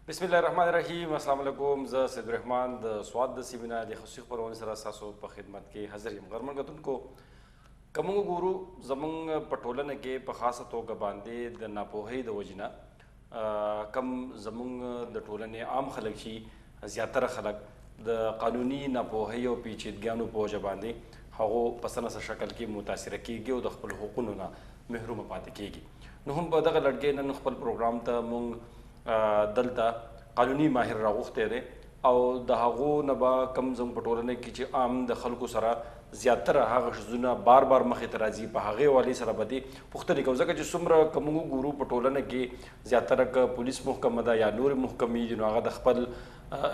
बिस्मिल्लाहिर्रहमानिर्रहीम अस्सलाम वालेकुम ज़ सैयद रहमान द स्वाद द सिबिना द खुशी परवन सरा सासो प खिदमत के हाजिर यम गरमन गतुन को कमंग गुरु जमंग पटोलन के प खास तौर बांधे द नापोहे द वजना कम जमंग द टोलन आम खलक छी ज़्यातर खलक द कानूनी नापोहे और पेचीदगियां पोज बांधे हगो पसंद सा शक्ल की मुतासर कीगी और दखल हुकुन ना महरूम पाते कीगी न हम बदग लड़के न खपल प्रोग्राम त मुंग दलता कानूनी माहिर रागुख्ते दे और दहागो नबा कम जम पटोलने की आम द खलको सरा ज़्यातर हाग शुजना बार बार मखे तराजी पहागे वाली सरा बदी पुख्तरी कौजा का जिसम्र कमंगू गुरु पटोलने के ज़्यातर का पुलिस मुहकम दा या नूर मुहकमी जो आगा दखपल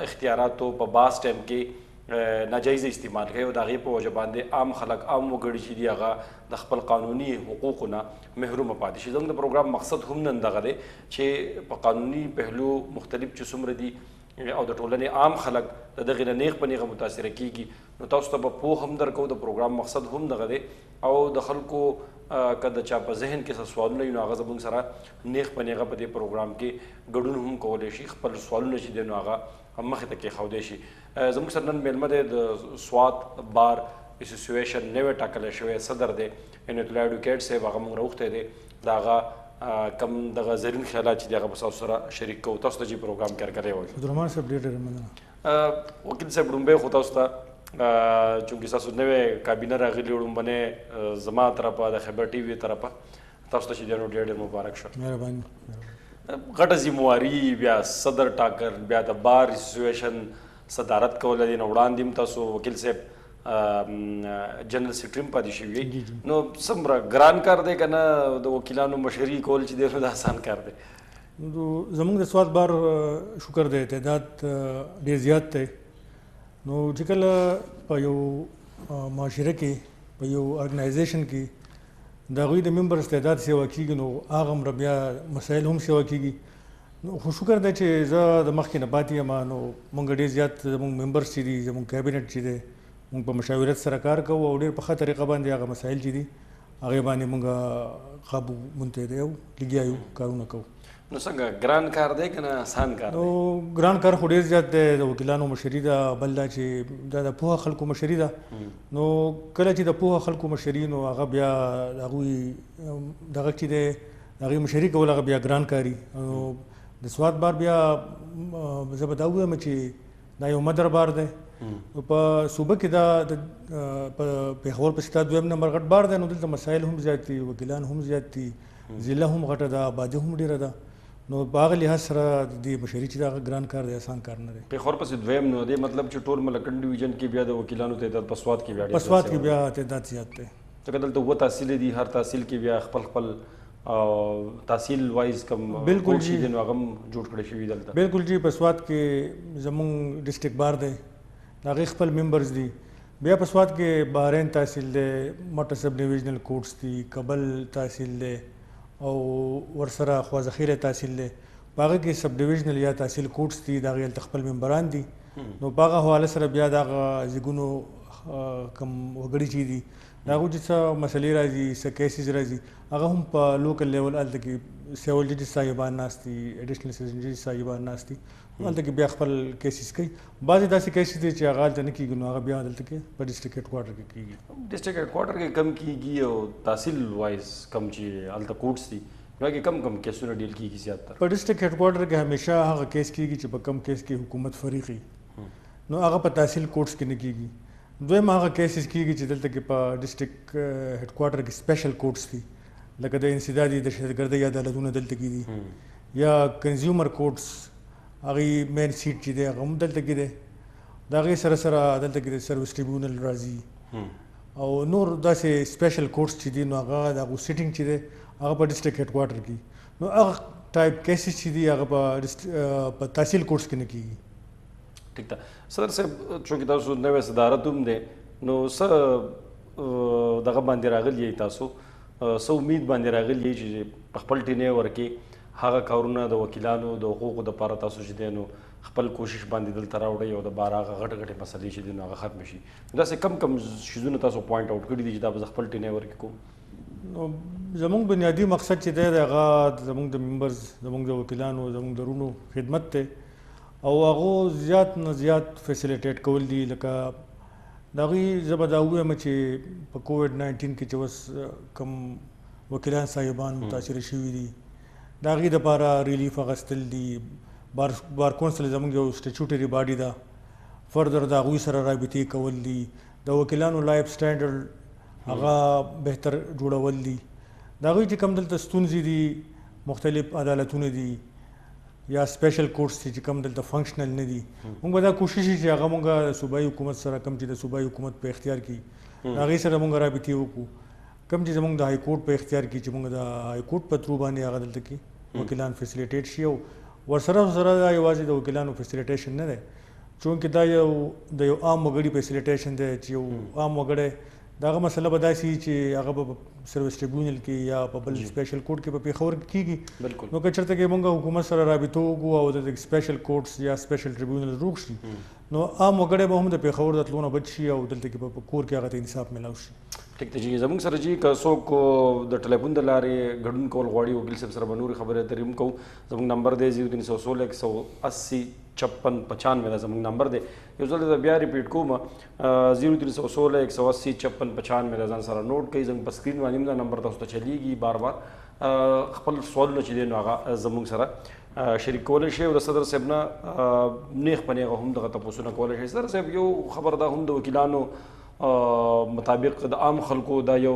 इख्तियारात तो पबास टाइम के नाजायज़ इस्तेमाल है और दागे पर वजबान आम खलक आम वगड़ी ची आगा दखपल कानूनी हुकूक़ना महरूम पादिश जंग प्रोग्राम मकसद हम नंदगरे छे कानूनी पहलू मुख्तलिफ चुसुमर दी और टोलने आम खलक दगे नेक पने का मुतासर कीगी नो तब पो हम दर को प्रोग्राम मकसद हम दगरे और दखल को कद चाप जहन के सवाल नहीं आगा जबुन सरा नेक पने का पदे प्रोग्राम के गडुन हम कोलेशी खपल सवाल नशी देनो आगा हम मखे तक खाउदेशी जमुक सरनन मेलमद स्वात बार एसोसिएशन नवे टाकल शवे सदर दे इनतला एडवोकेट से वागम रउखते दे दागा कम दगा जरीन ख्याल ची दागा बसा सरा शरीक को तस्त जी प्रोग्राम कर करे हो अब्दुलरहमान साहब डेट वकील साहब डुम्बे होता उस्ता चूंकि सासु नवे काबिना रागली उड़म बने जमा तरफा द खबर टीवी तरफा तस्त ची देनो डेट मुबारक शो मेहरबानी गट जिम्मेवारी ब्या सदर टाकर ब्या द बार एसोसिएशन सदारत कौल दिन उड़ान दिम तसो वकील साहब जनरल सेक्रेटरी पादिशी हुई नो समरा ग्रान कर दे कना दो वकीलानो मशहरी कॉल ची दे आसान कर दे तो जमुंग दे स्वाद बार शुक्र दे तादाद ढेर ज़्यादा थे नो जिकल पयो माशरे की पयो ऑर्गेनाइजेशन की दागुई द मेंबर्स तादाद सेवा की नो आगम रबिया मसाइल हम सेवा की नो शुक्र दे चे ज़ा द मखी न बाती अमा नो मंग ढेर ज़्यादा जमुंग मेंबर्स ची दी जमुंग कैबिनेट ची दे मुंग पर मशावरत सरकार का वो डेर पखा तरीक़ा बांधे आगा मसाइल ची दी आगे बाने मुंगा काबू मुनते दे लिगिया यू कारू न कहो नो संगा ग्रान कार दे कना आसान कार तो ग्रान कार खुदेर जाते वकीलानो मशरीदा बल्ला ची दादा पोहा खलको मशरीदा नो कला ची दा पोहा खलको मशरी नो आगा बिया दागुई दागा ची दे दागी मशरी को लगा बिया ग्रान कारी नो दसवात बार बिया जब दाऊए में ची ना यो मदर बार दे प सुबह की दा पेखवर पछता दुएम नंबर गट बार दे नो दिल मसाइल हम जाती वकीलान हम जाती जिला हम गट दा बादे हम डेरा दा नो बाग लिहाज सरा दी मशरी ची दा ग्रान कार दे आसान कार न रे पेखवर पस द्वेम नो दे मतलब चटोल मलकन डिवीजन की ब्या द वकीलानो तेदाद पसवात की ब्या पसवात की ब्या तेदाद ज़्यादा थे तो कदल तो वो तहसील दी हर तहसील की ब्या खपल खपल तहसील वाइज कम बिल्कुल जी दिन आगम जुट खड़े शवी दलता बिल्कुल जी पसवात के जमुंग डिस्ट्रिक्ट बार दे दागी खपल मेंबर्स दी बिया पसवात के बाहरेन तहसील दे मटर सब डिविजनल कोर्ट्स दी कबल तहसील दे और वरसरा ख्वाज़खीर तहसील दे बागी के सब डिविजनल या तहसील कोर्ट्स दी दागी तखपल मेंबरान दी नो बागा हवाले सर बिया दागा जिगुनो कम वगड़ी ची दी दागू जिसा मसले राजी स केसेस राजी अगर हम पा लोकल लेवल अल तक सिविल जज साहिबान नास्ती एडिशनल सेशन जज साहिबान नास्ती अल तक बिया खपल केसेस कई बाज़ दासी केसेस दी ची आगाल तन की गुनो आगा बिया अल तक पर डिस्ट्रिक्ट हेडक्वार्टर की डिस्ट्रिक्ट हेडक्वार्टर के कम की और तहसील वाइज कम ची अल तक कोर्ट्स थी बाकी कम कम केसों ने डील की ज़्यादा पर डिस्ट्रिक्ट हेडक्वार्टर के हमेशा हाँ केस की कम केस की हुकूमत फरीकी नो आगा पर तहसील कोर्ट्स की निकीगी दो माह केसेस की दल तक डिस्ट्रिक्ट हेडक्वार्टर की स्पेशल कोर्ट्स थी लकद इंसदादी दहशतगर्द या अदालतों दल तक दी या कंज्यूमर कोर्ट्स आगे मेन सीट ची दे हम दल तक दे दागे सरसरा दल तक दे सर्विस ट्रिब्यूनल राजी और नूर दा से स्पेशल कोर्ट्स ची दी नो आगा दागो सिटिंग ची दे आगा पर डिस्ट्रिक्ट हेडक्वार्टर की नो आगा टाइप केसेस ची दी आगा पर तहसील कोर्ट्स की की ठीक था सदर से चूँकि तासु नवे सदारतुम दे नो स दगा बांधे रागल ये तासु स उम्मीद बांधे रागल ये चीज़ खपल टीने वर्के हागा कारुना द वकीलानो द हुकूक द पारा तासु जिदेनो खपल कोशिश बांधे दल तरावड़े और द बारा घट घटे मसले जिदेनो आगा खत्म शी जैसे कम कम चीज़ों तासु पॉइंट आउट कर दी जिदा खपल टीने वर्के को जमुंग बुनियादी मकसद ची दे आगा जमुंग द मेंबर्स जमुंग द वकीलानो जमुंग द रूनो खिदमत थे او هغه زیات نه زیات فیسیلیټیټ کول دي. لکه د هغوی زه به دا ووایم چې په کووډ 19 کې چې اوس کوم وکیلان صاحبان متاثره شوي دي د هغې دپاره ریلیف اخیستل دي. بار کونسل زموږ یو سټیچوټري باډي ده، فردر د هغوی سره رابطې کول دي، د وکیلانو لایف سټینډرډ هغه بهتر جوړول دي. د هغوی چې کوم دلته ستونزې دي، مختلف عدالتونه دي یا سپیشل کورټس چې کوم دلته فنکشنل نه دي، موږ به دا کوشش وکړو چې هغه موږ د صوبایي حکومت سره کوم چې د صوبایي حکومت په اختیار کې د هغې سره موږ رابطې وکړو. کوم چې زموږ د های کورټ په اختیار کې چې موږ د های کورټ په ترو باندې هغه دلته کې وکیلان فیسیلیټیټ شي. او ورسره دا یوازې د وکیلانو فیسیلیټیشن نه دی، چونکې دا یو د یو عام وګړي فیسیلیټیشن دی چې یو عام وګړی دغه مسله به داسې وي چې هغه به سروس ټریبیونل کې یا په بل سپیشل کورټ کې په پېښور کې کېږي. نو که چېرته کې موږ حکومت سره رابطه وکړو او د سپیشل کورټس یا سپیشل ټریبیونل روغ شي، نو عام وګړی به هم د پېښور د تلو نه بچ شي او دلته کې په کور کې هغه ته انصاف میلاو شي. ټیک دی جی. زموږ سره جی که څوک د ټلیفون د لارې ګډون کول غواړي وکیل صاحب سره به نورې خبرې اترې هم کوو. زموږ نمبر دی 0316 180 55 دا زموږ نمبر دی. یو ځل د بیا ریپیټ کوم 0316 180 55 55 دا ځان سره نوٹ کړئ. زموږ په سکرین باندې هم دا نمبر تاسو ته چلیږي. بار بار خپل سوالونه چې دی نو هغه زموږ سره شریک کولی شئ او د صدر صاحب نه نیغ په نیغه هم دغه تپوسونه کولی شئ. صدر صاحب یو خبر دا هم د وکیلانو مطابق د عام خلکو دا یو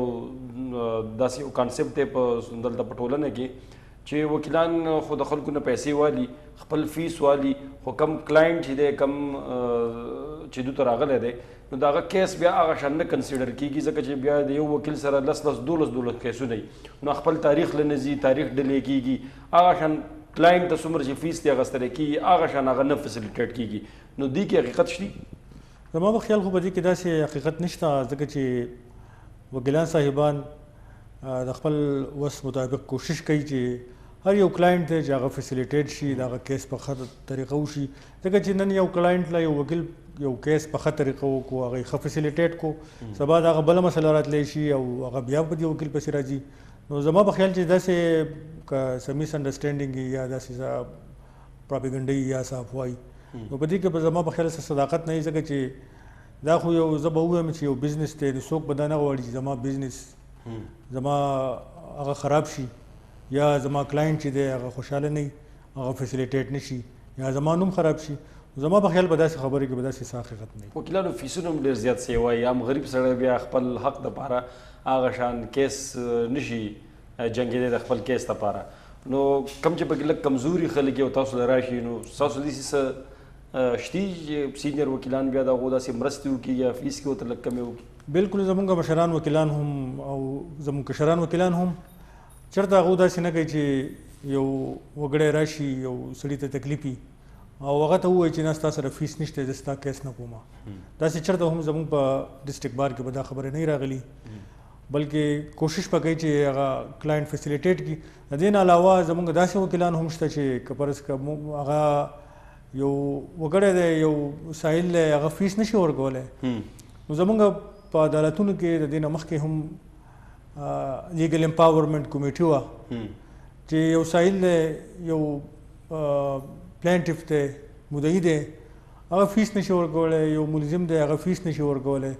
داسې یو کانسیپټ دی په دلته په ټولنه کې چې وکیلان خو د خلکو نه پیسې والي، خپل فیس والي، خو کم کلاینټ چې دی کم چې دوی ته راغلی دی نو د هغه کیس بیا هغه شان نه کنسیډر کېږي، ځکه چې بیا د یو وکیل سره 10-12 کیسونه وي نو خپل تاریخ له نه ځي، تاریخ ډیلې کېږي، هغه شان کلاینټ ته څومره چې فیس دی اخیستلی کېږي هغه شان هغه نه فیسیلیټیټ کېږي. نو دې کې حقیقت شته؟ زما په خیال خو په دې کې داسې حقیقت نشته، ځکه چې وکیلان صاحبان د خپل وس مطابق کوشش کوي چې هر یو کلاینټ دی چې هغه فیسیلیټیټ شي، د هغه کیس په ښه طریقه وشي. ځکه چې نن یو کلاینټ له یو وکیل یو کیس په ښه طریقه وکړو، هغه یې ښه فیسیلیټیټ کړو، سبا د هغه بله مسله راتلی شي او هغه بیا په دې وکیل پسې راځي. نو زما په خیال چې داسې که څه مس انډرسټینډینګ یا داسې څه پراپیګنډه یا څه افوایي نو په دې کې به زما په خیال څه صداقت نه وي، ځکه چې دا خو یو زه به ووایم چې یو بزنس دی، نو څوک به دا نه غواړي چې زما بزنس زما هغه خراب شي یا زما کلاینټ چې دی هغه خوشحاله نه وي، هغه فیسیلیټیټ نه شي یا زما نوم خراب شي. زما په خیال به داسې خبرې کې به داسې څه حقیقت نه وي. وکیلانو فیسونه هم ډېر زیات سوی وایي، عام غریب سړی بیا خپل حق دپاره هغه شان کیس نشي جنګېدی د خپل کیس دپاره. نو کوم چې پکې لږ کمزوري خلک او تاسو له راشي نو ستاسو داسې څه شتي چې سینیر وکیلان بیا د هغو داسې مرستې وکړي یا فیس کې ورته لږ کمې وکړي؟ بلکل زمونږ مشران وکیلان هم او زمونږ کشران وکیلان هم چېرته هغو داسې نه کوي چې یو وګړی راشي یو سړي ته تکلیف وي او هغه ته ووایي چې نه ستا سره فیس نشته زه ستا کیس نه کوم. داسې چېرته هم زمونږ په ډسټرکټ بار کې به دا خبرې نه راغلي، بلکې کوشش به کوي چې هغه کلاینټ فیسیلیټیټ کړي. د دې نه علاوه زمونږ داسې وکیلان هم شته چې که فرض کړه هغه یو وګړی دی یو ساحل دی هغه فیس نشي ورکولی، نو زمونږ په عدالتونو کې د دې نه مخکې هم لیګل امپاورمنټ کمیټي وه چې یو ساحل دی یو پلانټیف دی مدعي دی هغه فیس نشي ورکولی، یو ملزم دی هغه فیس نشي ورکولی.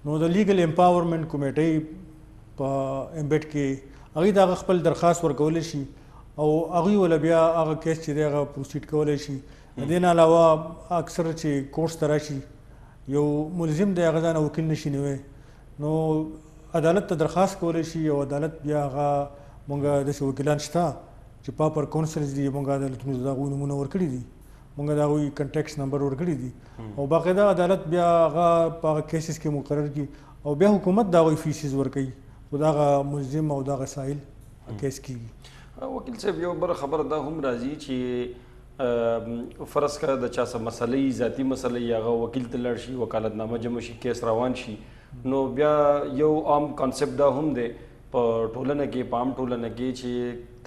نو د لیګل امپاورمنټ کمیټۍ په امبیډ کې هغوی د هغه خپل درخواست ورکولی شي او هغوی وله بیا هغه کیس چې دی هغه پروسیډ کولی شي. د دې نه علاوه اکثر چې کورټس ته راشي یو ملزم دی هغه ځانه وکیل نشي نیوی نو عدالت ته درخواست کولی شي او عدالت بیا هغه مونږ داسې وکیلان شته چې پاپر کونسلز دي، مونږ عدالتونو ته د هغوی نومونه ورکړي دي، مونږ د هغوی کنټیکټس نمبر ورکړي دي او باقاعده عدالت بیا هغه په هغه کیسز کې مقرر کړي او بیا حکومت د هغوی فیسز ورکوي خو د هغه ملزم او د هغه سایل کیس کېږي. وکیل صاحب یو بله خبره دا هم راځي چې فرض کړه د چا څه مسلې ذاتي مسلې هغه وکیل ته لاړ شي، وکالتنامه جمع شي، کیس روان شي، نو بیا یو عام کانسیپټ دا هم دی په ټولنه کې په عام ټولنه کې چې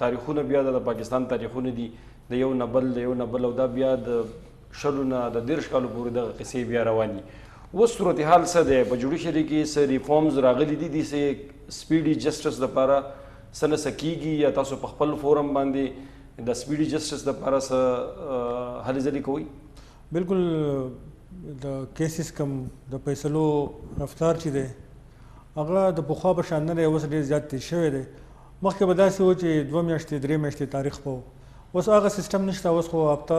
تاریخونه بیا د پاکستان تاریخونه دي د یو نه بل د یو نه بل او دا بیا د 20 نه د 30 کالو پورې دغه قصې بیا رواني. اوس صورتحال څه دی په جوډیشري کې؟ څه ریفارمز راغلي دي داسې سپیډي جسټس دپاره څه نه څه کېږي یا تاسو په خپل فورم باندې د سپیډي جسټس لپاره څه هلې ځلې کوئ؟ بالکل د کیسز کم د فیصلو رفتار چې دی هغه د پخوا په شان نه دی، اوس ډېر زیات تېز شوی دی. مخکې به داسې و چې 2 میاشتې 3 میاشتې تاریخ به و، اوس هغه سیستم نشته. اوس خو هفته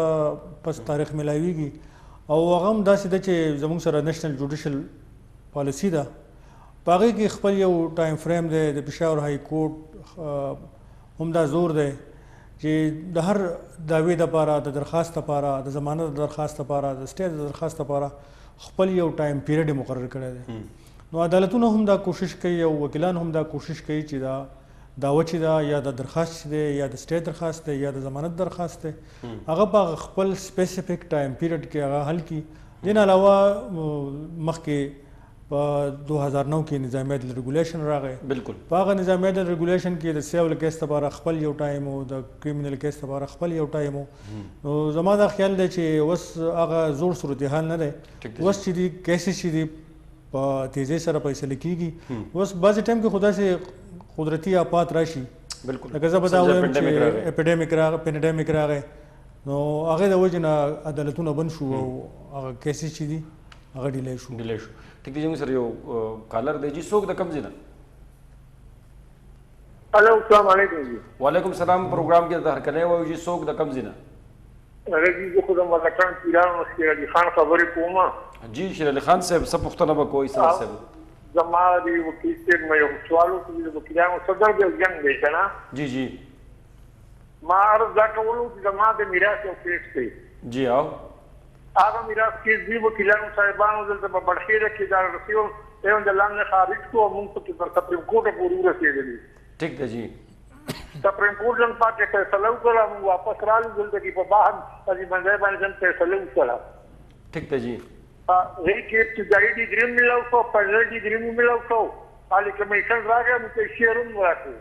پس تاریخ میلاویږي او هغه هم داسې ده چې زموږ سره نیشنل جوډیشل پالیسي ده، په هغې کې خپل یو ټایم فریم دی. د پېښور های کورټ هم دا زور دی چې د هر دعوې دپاره، د درخواست دپاره، د ضمانت د درخواست دپاره، د سټې د درخواست دپاره خپل یو ټایم پیریډ یې مقرر کړی دی. نو عدالتونه هم دا کوشش کوي او وکیلان هم دا کوشش کوي چې دا دعوه چې ده یا د درخواست چې دی یا د سټې درخواست دی یا د ضمانت درخواست دی هغه په خپل سپیسیفیک ټایم پیریډ کې هغه حل کړي. دین علاوه مخکې په 2009 کې نظامی عدل ریګولیشن راغی. بالکل په هغه نظامی عدل ریګولیشن کې د سیول کیس لپاره خپل یو ټایم او د کریمینل کیس لپاره خپل یو ټایم. نو زما دا خیال دی چې اوس هغه زوړ صورتحال نه دی. اوس چې دي کیسز چې دي په تیزۍ سره فیصله کیږي. اوس بعضې ټایم کې خو داسې قدرتي آفات راشي، بالکل لکه زه به دا وایم چې اپیډیمیک راغی، نو هغې د وجې نه عدالتونه بند شو او هغه کیسز چې دي هغه ډیلی شو. ٹھیک دی. زموږ سره یو کالر دی. جی څوک د کوم ځای نه؟ هلو السلام علیکم. جی وعلیکم السلام. پروګرام کې د هرکلی وایو. جی څوک د کوم ځای نه؟ هغه جی زه خو د ملکان پیران شیر علي خان خبرې کوم. جی شیر علي خان صاحب څه پوښتنه به کوئ صاحب؟ زما د وکیل صاحب نه یو سوال وکړو چې د وکیلانو صدر د جنګ دی که نه؟ جی جی ما عرض دا کولو چې زما د میراث یو کیس دی. جی آو هغه میراث کیس دی وکیلانو صاحبانو دلته په بړخیره کې دا رسیول ایون د لاندې خارج کړو او موږ پکې پر سپریم کورټ پورې ورسېدلي. ټیک ده جی. سپریم کورټ نن پاکې فیصله وکړه، موږ واپس رالو دلته کې په باهر په بندۍ باندې نن فیصله وکړه. ټیک ده جی. هغې کې ابتدایي ډیګري مې ملاو کړو، فیصل ډیګري مې ملاو کړو، حالې کمیشن راغی موږ ته شیر هم راکړو.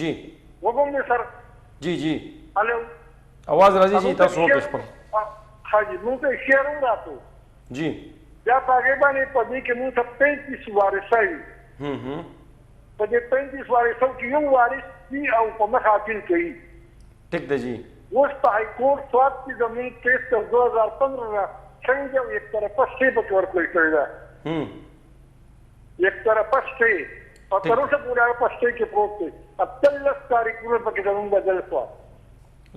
جی وګم دې سر. جی جی هلو आवाज راځي چې تاسو وکړئ خپل. حاجي موږ ته شیر هم راکړو. جی بیا په هغې باندې په دې کې موږ ته 35 وارثه وي. په دې 35 وارثو کې یو وارث دي او په مخ حاصل کوي. ټیک ده جی. اوس په های کورټ سوات کې زموږ کیس تر 2015 نه څنګه یو یک طرفه سټې پکې ورکړل شوې ده. یک طرفه سټې او تر اوسه پورې هغه په سټې کې پروت دی. 18 تاریخونه پکې زموږ بدل شوه.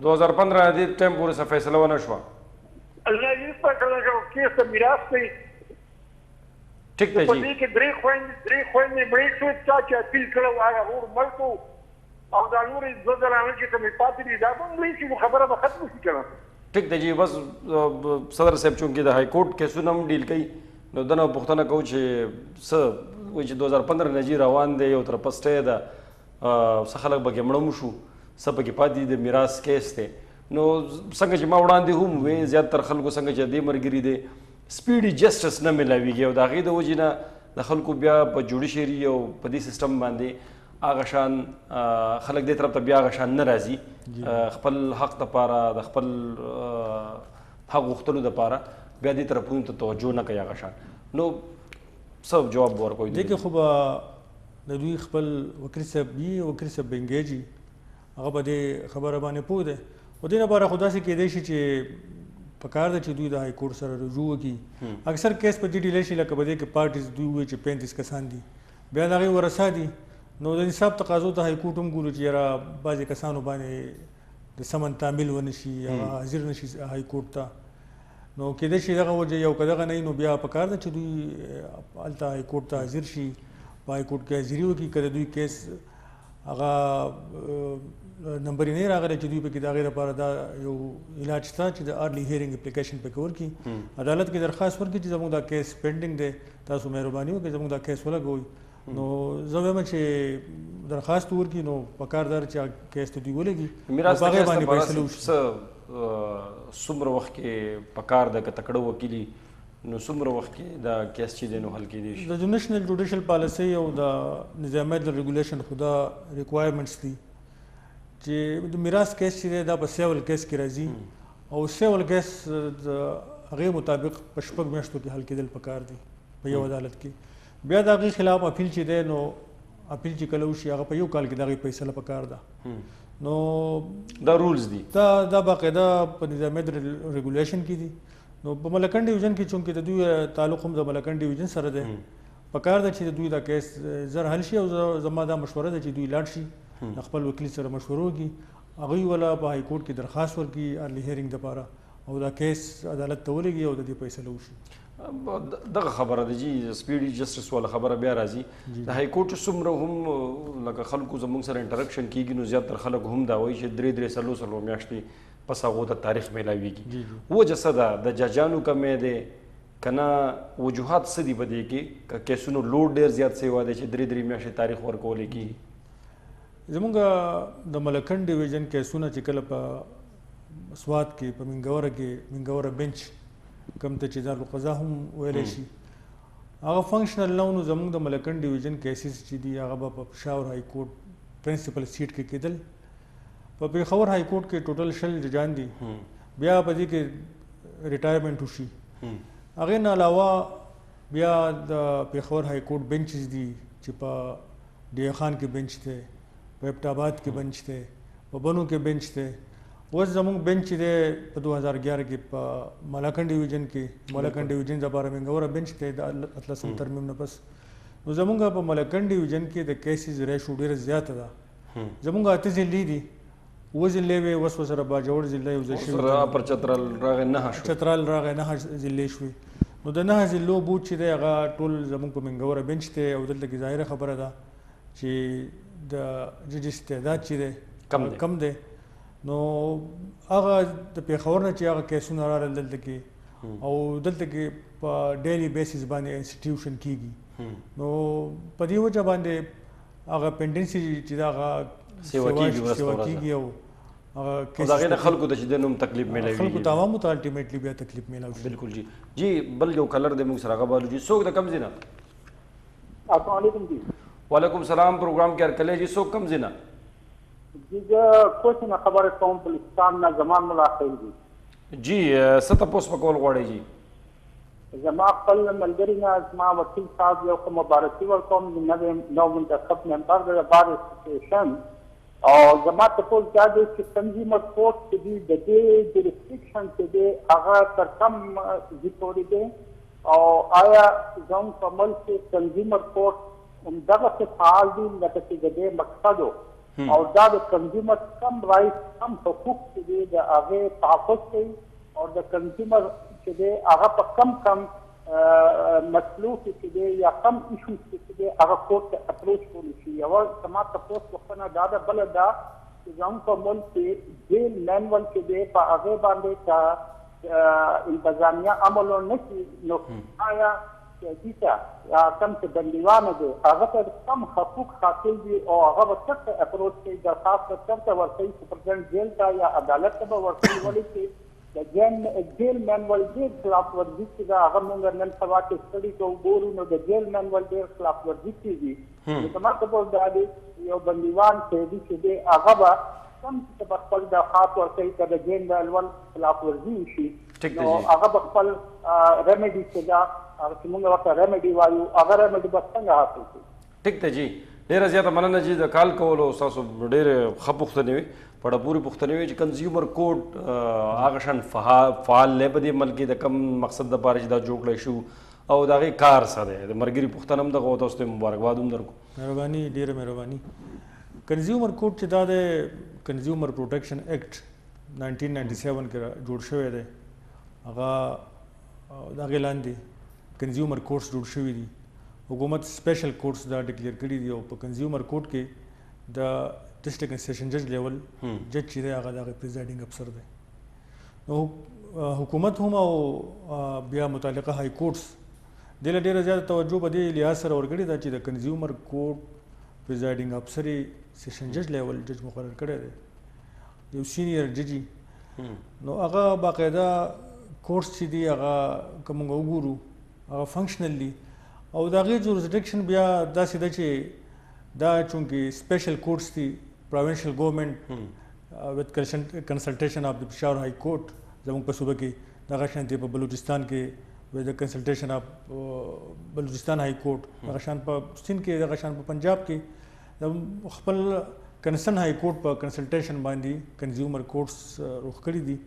2015 دې ټایم پورې څه فیصله ونه شوه. الله دې په کله کیس د میراث دی. ټیک ده په جی. دې کې درې خويندې مړې شوې، چا چې اپیل کړی هغه اور مړ کړو او دا نورې 2 ځلانه چې کومې پاتې دي دا به مړې شي، خبره به ختمه شي که نه. ټیک ده جی. بس صدر صاحب چونکې د های کورټ کیسونه هم ډیل کوي نو دنه پوښتنه کوو چې څه وایي چې 2015 نه جی روان دی، یو طرفه سټې ده، څه خلک پکې مړه هم شو، څه پکې پاتې د میراث کیس دی. نو څنګه چې ما وړاندې هم وې زیاتره خلکو څنګه چې دې ملګري دی سپیډي جسټس نه میلاویږي او د هغې د وجې نه د خلکو بیا په جوډیشري او په دې سیسټم باندې هغه شان خلک دې طرف ته بیا هغه شان نه راځي خپل حق دپاره د خپل حق غوښتلو دپاره بیا دې طرفونو ته توجه نه کوي هغه شان. نو څه جواب به ورکوئ؟ دې کې خو به د دوی خپل وکیل صاحب وي، وکیل صاحب به انګیج وي، هغه به دې خبره باندې پوه دی. خو دې لپاره خو داسې کیدی شي چې پکار ده چې دوی د های کورټ سره رجوع وکړي. اکثر کیس په دې ډیلی شي لکه په دې کې پارټیز دوی وایي چې 35 کسان دي، بیا د هغې ورثه دي. نو د انصاف تقاضو ته های کورټ هم ګورو چې یاره بعضې کسانو باندې د سمن تعمیل ونه شي، هغه حاضر نه شي های کورټ ته. نو کیدای شي دغه وجه یو که دغه نه وي نو بیا پکار ده چې دوی هلته های کورټ ته حاضر شي، په های کورټ کې حاضري وکړي. که د دوی کیس هغه نمبر یې نه راغلی چې دوی پکې د هغې لپاره دا یو علاج شته چې د ارلی هیرینګ اپلیکیشن پکې ورکړي، عدالت کې درخواست ورکړي چې زموږ دا کیس پینډینګ دی، تاسو مهرباني وکړئ زموږ دا کیس ولګوئ. نو زه وایم چې درخواست ورکړي نو پکار ده چې کیس ته دوی ولګي میراث په هغې باندې فیصله وشي. څومره وخت کې پکار ده که تکړه وکیلي نو څومره وخت کې دا کیس چې دی نو حل کېدی شي؟ د نیشنل جوډیشل پالیسۍ او د نظامی عدل ریګولیشن خو دا ریکوایرمنټس دي چې د میراث کیس چې دی دا په سیول کیس کې راځي او سیول کیس د هغې مطابق په 6 میاشتو کې حل کېدل پکار دي په یو عدالت کې. بیا د هغې خلاف اپیل چې دی نو اپیل چې کله وشي هغه په یو کال کې دغه فیصله پکار ده. نو دا رولز دي دا باقاعده په نظامیت ریګولیشن کې دي. نو په ملکن ډیویژن کې چونکې د دوی تعلق هم د ملکن ډیویژن سره دی، پکار ده چې د دوی دا کیس زر حل شي. او زما دا مشوره ده چې دوی لاړ شي د خپل وکیل سره مشوره وکړي، هغوی ولا په های کورټ کې درخواست ورکړي ارلی هیرینګ دپاره او دا کیس عدالت ته ولېږي او د دې فیصله وشي. دغه خبره ده جی سپیډي جسټس والا خبره بیا راځي. د های کورټ څومره هم لکه خلکو زموږ سره انټراکشن کیږي نو زیاتره خلک هم دا وایي چې 3 میاشتې پس هغو ته تاریخ میلاویږي. وجه څه ده؟ د ججانو کمی دی که نه وجوهات څه دي په دې کې؟ که کیسونو لوډ ډېر زیات سوی دی چې 3 میاشتې تاریخ ورکولی کېږي؟ زمونږ د ملکن ډیویژن کیسونه چې کله په سوات کې په منګوره بنچ کوم ته چې دارالقضا هم ویلی شي هغه فنکشنل نه و. نو زمونږ د ملکن ډیویژن کیسز چې دي هغه به په پېښور های کورټ پرنسپل سیټ کې کېدل. په پېښور های کورټ کې ټوټل 60 ججان دي، بیا په دې کې ریټایرمنټ وشي. هغې نه علاوه بیا د پېښور های کورټ بنچز دي چې په ډی خان کې بنچ دی، په ایبټ آباد کې بنچ دی، په بنو کې بنچ دی. اوس زموږ بنچ چې دی په 2011 کې په ملکن ډیویژن کې ملکن ډیویژن دپاره منګوره بنچ دی د 18 ترمیم نه پس. نو زموږ په ملکن ډیویژن کې د کیسز ریشو ډېره زیاته ده. زموږ 8 ضلعې دي، 7 ضلعې وې، اوس ورسره باجوړ ضلع یو ځای شوي، پر چترال راغی 9 ضلعې شوي. نو د 9 ضلعو بوج چې دی هغه ټول زموږ په منګوره بنچ دی. او دلته کې ظاهره خبره ده چې د جج استعداد چې دی کم دی. نو هغه د پېښور نه چې هغه کیسونه راغلل دلته کې او دلته کې په ډیلی بیسس باندې انسټیټیوشن کېږي. نو په دې وجه باندې هغه پینډنسي چې دا هغه سیوا کېږي او هغه کیس د هغې نه خلکو ته چې دی نوم تکلیف میلاوي، خلکو ته عوامو ته الټیمیټلی بیا تکلیف میلاوي. بالکل جی بل یو کلر دی موږ سره. هغه بالو جی څوک د کم ځای نه؟ السلام علیکم جی. وعلیکم السلام. پروګرام کې هرکلی جی. څوک کم ځای نه؟ جی زه کوچ نه خبرې کوم، بلوچستان نه زمان ملا خیل دي. جی څه تپوس په کول غواړئ جی؟ زما خپل ملګري نه زما وکیل صاحب یو ښه مبارکي ورکوم، نو منتخب ممبر د بار اسوسییشن. او زما تپوس دا دی چې کنزیومر کورټ چې دی د دې جوریسډکشن چې دی هغه تر کم ځای پورې دی او آیا زموږ په ملک کې کنزیومر کورټ همدغسې فعال دي لکه چې د دې مقصد او دا د کنزیومر کم رایټ کم حقوق چې دی د هغې تحفظ کوي او د کنزیومر چې دی هغه په کم مسلو کې دی یا کم ایشوز کې دی هغه کورټ ته اپروچ کولی شي. یوه زما تپوس پوښتنه دا ده. بله دا چې زموږ په ملک کې جیل مینول چې دی په هغې باندې که انتظامیه عمل ونه کړي نو آیا دې ته یا کم چې بندیوانه دی هغه ته کم حقوق حاصل دي او هغه به چېرته اپروچ کوي، درخواست به چېرته ورکوي؟ سپرډنټ جیل ته یا عدالت ته به ورکوي؟ ولې چې د جیل مینول ډېر خلاف ورزي چې ده هغه موږ نن سبا کې سټډي کوو ګورو نو د جیل مینول ډېر خلاف ورزي کېږي. نو زما تپوس دا دی یو بندیوان قیدي چې دی هغه به کم چې به خپل درخواست ورکوي که د جیل مینول خلاف ورزي وشي نو هغه به خپل ریمیډي چې ده هغه چې موږ ورته ریمیډي وایو هغه ریمیډي به څنګه حاصل کړي؟ ټیک ده جی. ډېره زیاته مننه چې د کال کولو ستاسو ډېرې ښه پوښتنې وې، پړه پورې پوښتنې وې چې کنزیومر کورټ هغه شان فعال دی په دې ملک کې د کم مقصد دپاره چې دا جوړ کړی شو او د هغې کار څه دی؟ د ملګري پوښتنه هم دغه تاسو ته مبارکباد هم درکړو. مهرباني، ډېره مهرباني. کنزیومر کورټ چې دا دی کنزیومر پروټیکشن ایکټ 1997 کې جوړ شوی دی، هغه د هغې لاندې کنزیومر کورټس جوړ شوي دي. حکومت سپیشل کورټس دا ډکلیئر کړي دي او په کنزیومر کورټ کې د ډسټرکټ اینډ سیشن جج لیول جج چې دی هغه د هغې پریزایډینګ افسر دی. نو حکومت هم او بیا متعلقه های کورټس دې له ډېره زیاته توجه په دې لحاظ سره ورکړې ده چې د کنزیومر کورټ پریزایډینګ افسر یې سیشن جج لیول جج مقرر کړی دی، یو سینیر ججي. نو هغه باقاعده کورس چې دی هغه که موږ وګورو هغه فنکشنل دي او د هغې جورسډکشن بیا داسې ده چې دا چونکې سپیشل کورټس دي پروینشل ګورنمنټ وت کنسلټیشن آف د پېښور های کورټ زموږ په صوبه کې دغه شانتې په بلوچستان کې with the consultation of بلوچستان هائی کورټ دغه شان په سند کې دغه شان په پنجاب کې د خپل کنسرن هائی کورټ په کنسلټیشن باندې کنزیومر کورټس روخ کړي دي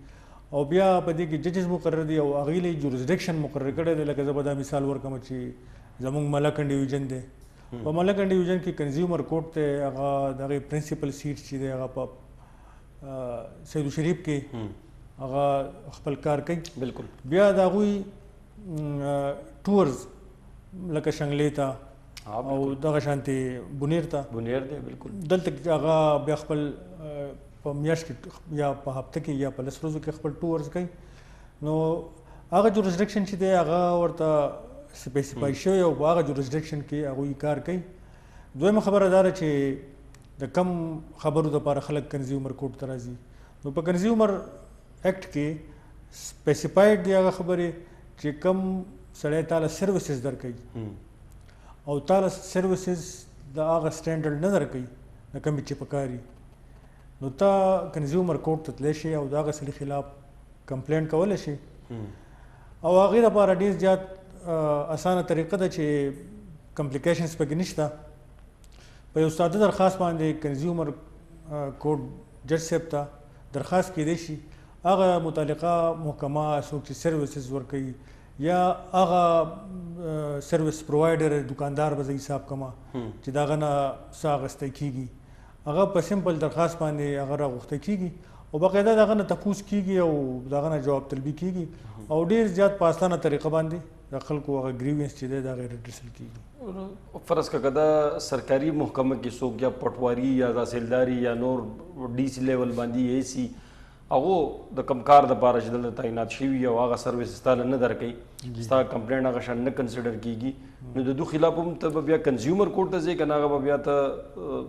او بیا په دې کې ججز مقرر دي او هغې له جورسډکشن مقرر کړی دی. لکه زه به دا مثال ورکړم چې زموږ ملکن ډیویژن دی، په ملکن ډیویژن کې کنزیومر کورټ دی، هغه د هغې پرنسپل سیټ چې دی هغه په سید شریف کې هغه خپل کار کوي. بالکل. بیا د هغوی ټورز لکه شنګلې ته او دغه شانتې بونیر ته دی. بالکل. دلته هغه بیا خپل په میاشت کې یا په هفته کې یا په لس ورځو کې خپل ټورز کوي. نو هغه جورسډکشن چې دی هغه ورته سپیسیفای شوی او په هغه جورسډکشن کې هغوی کار کوي. دویمه خبره دا ده چې د کم خبرو دپاره خلک کنزیومر کورټ ته راځي. نو په کنزیومر ایکټ کې سپیسیفاید دی هغه خبرې چې کم سړی تاله سروسز درکوي او تاله سروسز د هغه سټینډرډ نه درکوي د کمې چې پکاري، نو تا کنزیومر کورټ ته تللی شي او د هغه سړي خلاف کمپلینټ کولی شي. او هغې دپاره ډېر زیات اسانه طریقه ده چې کمپلیکیشنز پکې نشته. په یو ساده درخواست باندې کنزیومر کورټ جج صاحب ته درخواست کیدی شي، هغه متعلقه محکمه څوک چې سروسز ورکوي یا هغه سروس پرووایډر دکاندار به زه حساب کما چې د هغه نه څه اخیستی کېږي، هغه په سمپل درخواست باندې هغه راغوښتی کېږي او باقاعده د هغه نه تپوس کېږي او د هغه نه جواب طلبي کېږي او ډېر زیات په اسانه طریقه باندې د خلکو هغه ګریوینس چې دی د هغې ریډرسل کېږي. فرض که دا سرکاري محکمه کې څوک یا پټواري یا تحصیلداري یا نور ډي سي لیول باندې اے سي هغو د کم کار دپاره چې دلته تعینات شوي او هغه سروس ستا له نه درکوي، ستا کمپلینټ هغه شان نه کنسیډر کېږي، نو د دوی خلاف هم ته به بیا کنزیومر کورټ ته ځې که نه هغه به بیا ته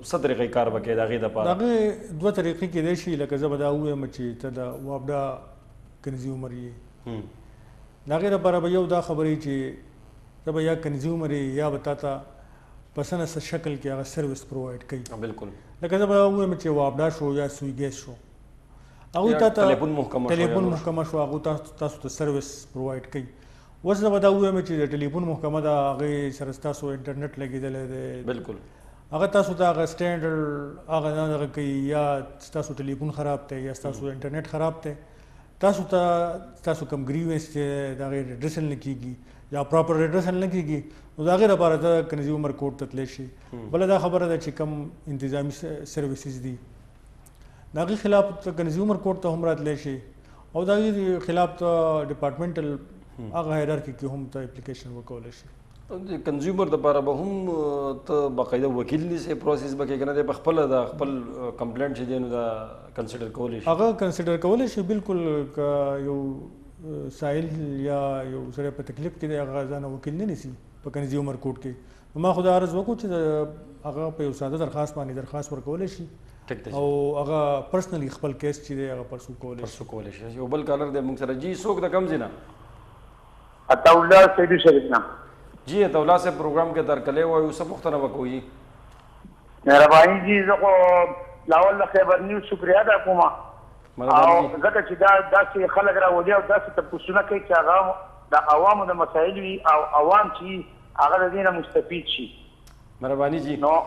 څه طریقې کار به کوې د هغې دپاره؟ د هغې دوه طریقې کیدی شي. لکه زه به دا ووایم چې ته د وابډا کنزیومر یې، د هغې دپاره به یو دا خبرې چې ته به یا کنزیومر یې یا به تا ته په څه نه څه شکل کې هغه سروس پرووایډ کوي. بالکل. لکه زه به ووایم چې وابډا شو یا سوی ګیس شو، هغوی تا ته ټلیفون محکمه شو، هغوی تاسو ته سروس پرووایډ کوي. اوس زه به دا ووایم چې د ټلیفون محکمه ده، هغې سره ستاسو انټرنیټ لګېدلی دی. بالکل. هغه تاسو ته هغه سټینډرډ هغه نه دغه کوي، یا ستاسو ټلیفون خراب دی یا ستاسو انټرنیټ خراب دی، تاسو ته ستاسو کوم ګریوینس چې د هغې ریډرسل نه کېږي یا پراپر ریډرسل نه کېږي، نو د هغې لپاره ته کنزیومر کورټ ته تللی شي. بله دا خبره ده چې کوم انتظامي سروسز دي د هغې خلاف ته کنزیومر کورټ ته هم راتلی شي او د هغې خلاف ته ډپارټمنټل هغه هایرارکي کې هم ته اپلیکیشن ورکولی شي. د کنزیومر دپاره به هم ته باقاعده وکیل نیسې، پروسس به کوې که نه دی په خپله د خپل کمپلینټ چې دی نو دا کنسیډر کولی شي؟ هغه کنسیډر کولی شي بالکل. که یو سایل یا یو سړی په تکلیف کې دی هغه ځانه وکیل نه نیسي په کنزیومر کورټ کې، نو ما خو دا عرض وکړو چې هغه په یو ساده درخواست باندې درخواست ورکولی شي او هغه پرسنلی خپل کیس چې دی هغه پرسو کولی شي. یو بل کالر دی موږ سره. جی څوک د کم ځای نه؟ عطاالله سیدی شریف نه. جی عطاالله صاحب پروګرام کې درکلی وایو، څه پوښتنه به کوئ؟ مهرباني جي زه خو لاول د خیبر نیوز شکریه ادا کوم او ځکه چې دا داسې خلک راولي او داسې تپوسونه کوي چې هغه د عوامو د مسایل وي او عوام چې هغه د دې نه مستفید شي. مهرباني جي. نو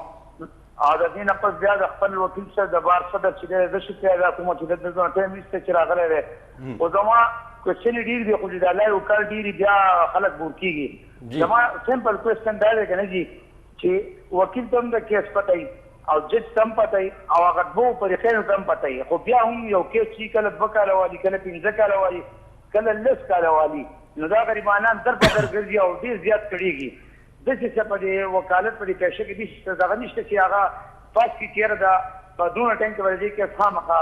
او د دې نه پس بیا د خپل وکیل سره د بار صدر چې دی زه شکریه ادا کوم چې دلته ټایم ویسته چې راغلی دی. خو زما کوېسچنې ډېر دي خو چې د الله یو کار ډېرې بیا خلک بور کېږي. زما سمپل کوېسچن دا دی که نه جي چې وکیل ته هم د کیس پته وي او جج ته هم پته وي او هغه دوو فریقینو ته هم پته وي، خو بیا هم یو کیس چې کله 2 کاله والي، کله 15 کاله والي، کله 10 کاله والي، نو دا غریبانان در په در ګرځي او ډېر زیات کړېږي. داسې څه په دې وکالت په دې پیشه کې دغه نشته چې هغه پاس کې چېرې دا په دونه ټایم کې به د دې کیس خامخا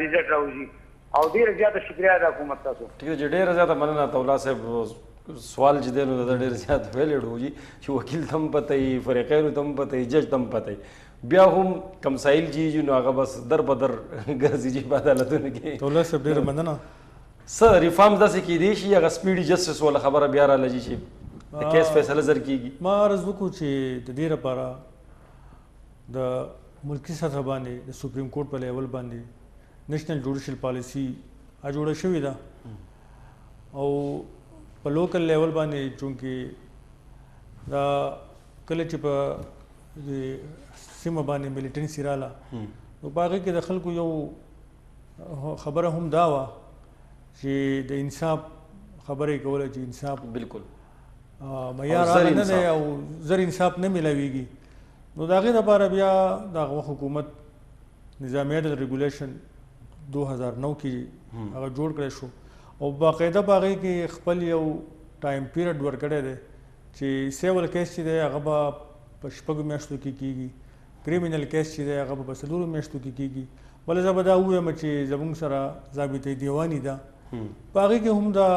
ریزلټ راوځي. او ډېره زیاته شکریه ادا کوم تاسو. ټیک ده، ډېره زیاته مننه عطاالله صاحب. سوال چې دی نو دا ډېر زیات ویلډ و جي چې وکیل ته هم پته وي، فریقینو ته هم پته وي، جج ته هم پته وي، بیا هم کم سایل جي نو هغه بس در بدر ګرځي جي په عدالتونو کې. عطاالله صاحب ډېره مننه. څه ریفارمز داسې کیدی شي هغه سپیډي جسټس والا خبره بیا راغله چې د کیس فیصله زر کېږي؟ ما عرض وکړو چې د دې لپاره د ملکي سطح باندې د سپریم کورټ په لیول باندې نېشنل جوډیشل پالیسي جوړه شوې ده او په لوکل لیول باندې چونکې دا کله چې په سیمه باندې ملیټنسي راله نو په هغې کې د خلکو یو خبره هم دا وه چې د انصاف خبره یې کوله چې انصاف بالکل معیار هغه نه دی او زر انصاف نه میلاویږي نو د هغې دپاره بیا دغه حکومت نظامی عدل ریګولیشن 2009 کې هغه جوړ کړی شو او باقاعده په هغې کې خپل یو ټایم پیریډ ورکړی دی چې سیول کیس چې دی هغه به په 6 میاشتو کې کېږي کریمینل کیس چې دی هغه به په 4 میاشتو کې کېږي بله زه به دا ووایم چې زموږ سره ضابطه دیواني ده په هغې کې هم دا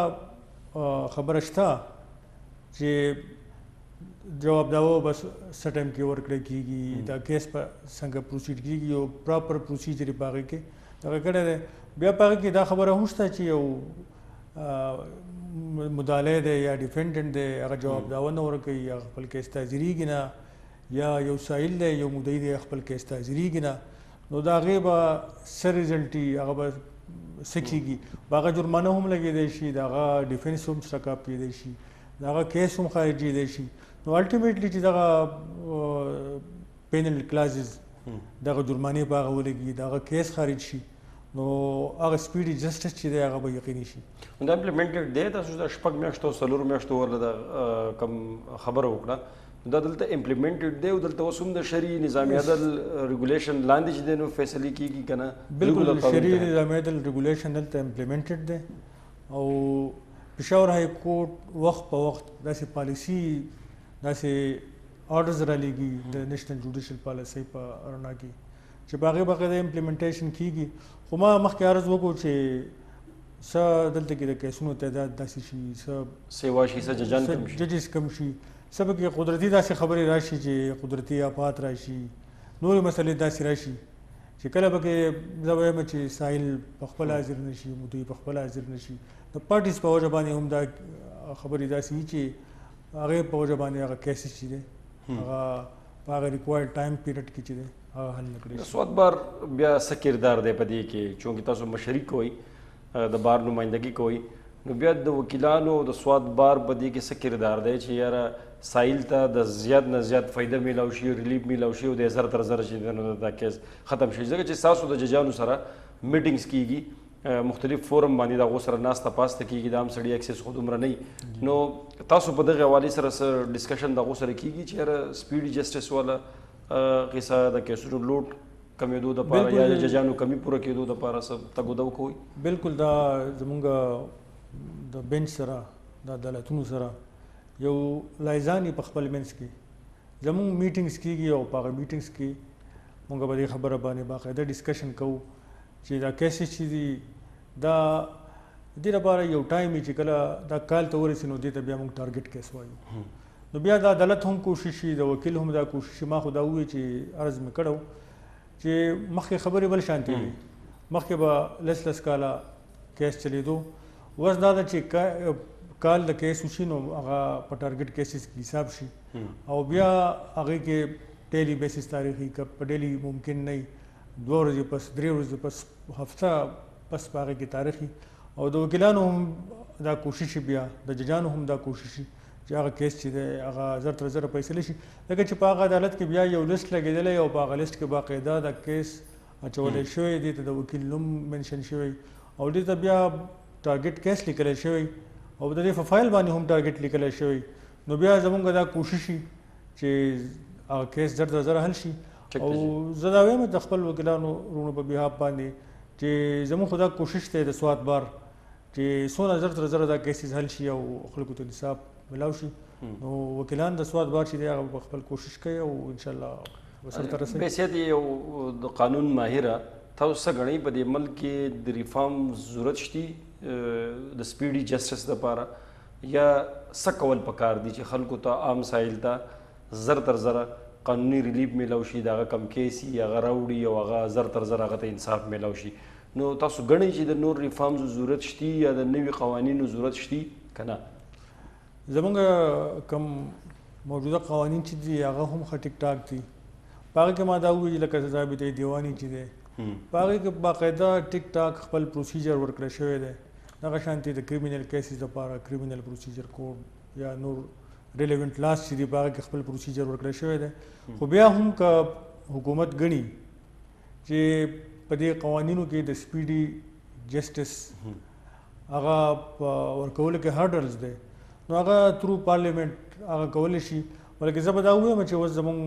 خبره شته چې جواب داوا بس څه ټایم کې ورکړی کېږي دا کیس په څنګه پروسیډ کېږي یو پراپر پروسیجر یې په هغې کې دغه کړی دی بیا په هغې کې دا خبره هم شته چې یو مدعی دی یا ډیفینډنټ دی هغه جواب داوا نه ورکوي یا خپل کیس ته حاضرېږي نه یا یو سایل دی یو مدعي دی خپل کیس ته حاضرېږي نه نو د هغې به څه ریزلټ وي هغه به څه کېږي به هغه جرمانه هم لګېدی شي د هغه ډیفینس هم سټکاپ کېدی شي د هغه کیس هم خارجېدی شي نو الټیمیټلی چې دغه پینل کلازز دغه جرمانې په هغه ولګي د هغه کیس خارج شي نو هغه سپیډي جسټس چې دی هغه به یقیني شي دا امپلیمنټډ دی تاسو د 6 میاشتو 4 میاشتو ورله د کم خبره وکړه دا دلته امپلیمنټډ دی او دلته اوس هم د شرعي نظامي عدل ریګولیشن لاندې چې دی نو فیصلې کېږي که نه بالکل شرعي نظامي عدل ریګولیشن دلته امپلیمنټډ دی او پېښور های کورټ وخت په وخت داسې پالیسي داسې آرډرز رالیږي د نیشنل جوډیشل پالیسۍ په رڼا کې چې په هغې باقاعده امپلیمنټیشن کېږي خو ما مخکې عرض وکړو چې څه دلته کې د کیسونو تعداد داسې شي څه سیوا شي څه ججان کم شي ججز کم شي څه پکې قدرتي داسې خبرې راشي چې قدرتي آفات راشي نورې مسلې داسې راشي چې کله پکې زه وایم چې سایل په خپل حاضر نه شي مدعي په خپل حاضر نه شي د پارټیز په وجه باندې هم دا خبرې داسې وي چې هغې په وجه باندې هغه کیسز چې دی هغه په هغه ریکوایرډ ټایم پیریډ کې چې دی هغه حل نه کړی سواد بار بیا څه کردار دی په دې کې چونکې تاسو مشري کوئ د بار نمایندګي کوئ نو بیا د وکیلانو د سواد بار په دې کې څه کردار دی چې یاره سایل ته د زیات نه زیات فایده میلاو شي ریلیف میلاو شي او د زر تر زر چې نو دا کیس ختم شي ځکه چې ستاسو د ججانو سره میټینګز کیږي مختلف فورم باندې د هغو سره ناسته پاسته کېږي د عام سړي اکسس خو دومره نه نو تاسو په دغه حوالې سره څه ډسکشن د هغو سره کېږي چې یاره سپیډي جسټس والا قصه د کیسونو لوډ کمېدو دپاره یا د ججانو کمی پوره کېدو دپاره څه تګودو کوئ بالکل دا زمونږ د بینچ سره د عدالتونو سره یو لایزان په خپل منځ کې زمونږ میټینګز کېږي او په هغه میټینګز کې مونږ به دې خبره باندې باقاعده ډسکشن کوو چې دا کیسز چې دي دا دې لپاره یو ټایم چې کله دا کال ته ورسي نو دې ته بیا موږ ټارګټ کیس وایو نو بیا د عدالت هم کوشش شي د وکیل هم دا کوشش ما خو دا ووایي چې عرض مې کړی چې مخکې خبرې بل شانتې وي مخکې به لس کاله کیس چلېدو اوس دا ده چې کال د کیس وشي نو هغه په ټارګټ کیسز کې حساب شي او بیا هغې کې ډیلی بیسس تاریخي که په ډیلی ممکن نه وي 2 ورځې پس 3 ورځې پس هفته پس په هغې کې تاریخي او د وکیلانو هم دا کوشش بیا د ججانو هم دا کوشش چې هغه کیس چې دی هغه زر تر زره فیصلې شي ځکه چې په هغه عدالت کې بیا یو لیست لګېدلی او په هغه لیست کې باقاعده د کیس اچولی شوی دې ته د وکیل نوم منشن شوی او دې ته بیا ټارګټ کیس لیکلی شوی او د دې په فایل باندې هم ټارګټ لیکلی شوی نو بیا زمونږ دا کوشش وي چې هغه کیس زر تر زره حل شي او زه دا وایم د خپل وکیلانو وروڼو په بیهاف باندې چې زموږ خو دا کوشش دی د سواد بار چې څونه زر تر زره دا کیسز حل شي او خلکو ته انصاف ملاو شي نو وکیلان د سواد بار چې دی هغه په خپل کوشش کوي او انشاءالله ورسره رسوي بحیثیت یو د قانون ماهره تاسو څه ګڼئ په دې ملک کې د ریفارم ضرورت شته د سپیډي جسټس دپاره یا څه کول پکار دي چې خلکو ته عام سایل ته زر تر زره قانوني ریلیف میلاو شي د هغه کم کیس یي هغه راوړي او هغه زر تر زره هغه ته انصاف میلاو شي نو تاسو ګڼئ چې د نور ریفارمز ضرورت شته یا د نوي قوانینو ضرورت شته که نه زمونږ کم موجوده قوانین چې دي هغه هم ښه ټیک ټاک دي په هغې کې ما دا ووایي لکه ضابطه دیواني چې دی په هغې کې باقاعده ټیک ټاک خپل پروسیجر ورکړی شوی دی دغه شانتي د کریمینل کیسز لپاره کریمینل پروسیجر کوډ یا نور ریلیونټ لاس چې دی په هغه کې خپل پروسیجر ورکړی شوی دی خو بیا هم که حکومت ګڼي چې په دې قوانینو کې د سپیډي جسټس هغه ورکولو کې هارډلز دی نو هغه ترو پارلیمنٹ هغه کولی شي بلکې زه به دا ووایم چې اوس زموږ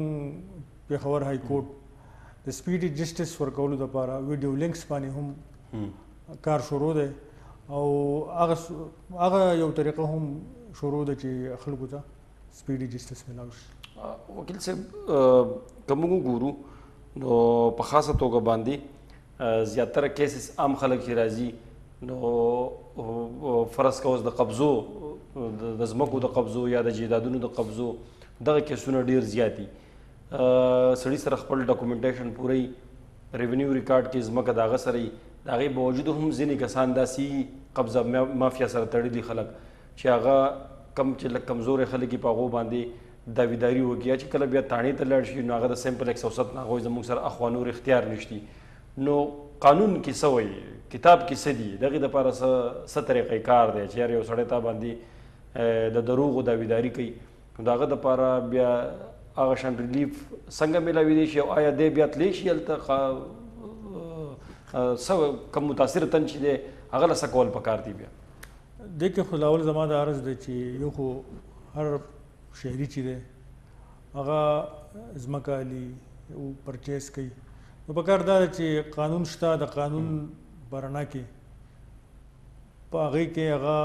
پېښور های کورټ د سپیډي جسټس ورکولو دپاره ویډیو لینکس باندې هم کار شروع دی او هغه یو طریقه هم شروع ده چې خلکو ته سپیډي جسټس میلاو شي وکیل صاحب که موږ وګورو نو په خاصه توګه باندې زیاتره کیسز عام خلک چې راځي نو فرض که اوس د قبضو د ځمکو د قبضو یا د جیدادونو د قبضو دغه کیسونه ډېر زیات دي سړي سره خپل ډاکومنټیشن پوره ریونیو ریکارډ کې ځمکه د هغه سره وي د هغې باوجود هم ځینې کسان داسې قبضه مافیا سره تړلي خلک چې هغه کم چې لږ کمزورې خلک یې په هغو باندې داویداري وکړي چې کله بیا تاڼې ته لاړ شي نو هغه د سیمپل 107 نه هغوی زموږ سره اخوا نور اختیار نشتی نو قانون کې څه وایي کتاب کې څه دي دغې دپاره څه طریقې کار دی چې یار یو سړی تا باندې د دروغو داویداري کوي نو د هغه دپاره بیا هغه شان ریلیف څنګه میلاویدی شي او آیا دی بیا تلی شي هلته څه کم متاثر تن چې دی هغه له څه کول پکار دي بیا دې کې خو لاول زما د عرض دی چې یو خو هر شهري چې دی هغه ځمکه علي او پرچیز کوي نو پکار دا ده چې قانون شته د قانون په رڼا کې په هغې کې هغه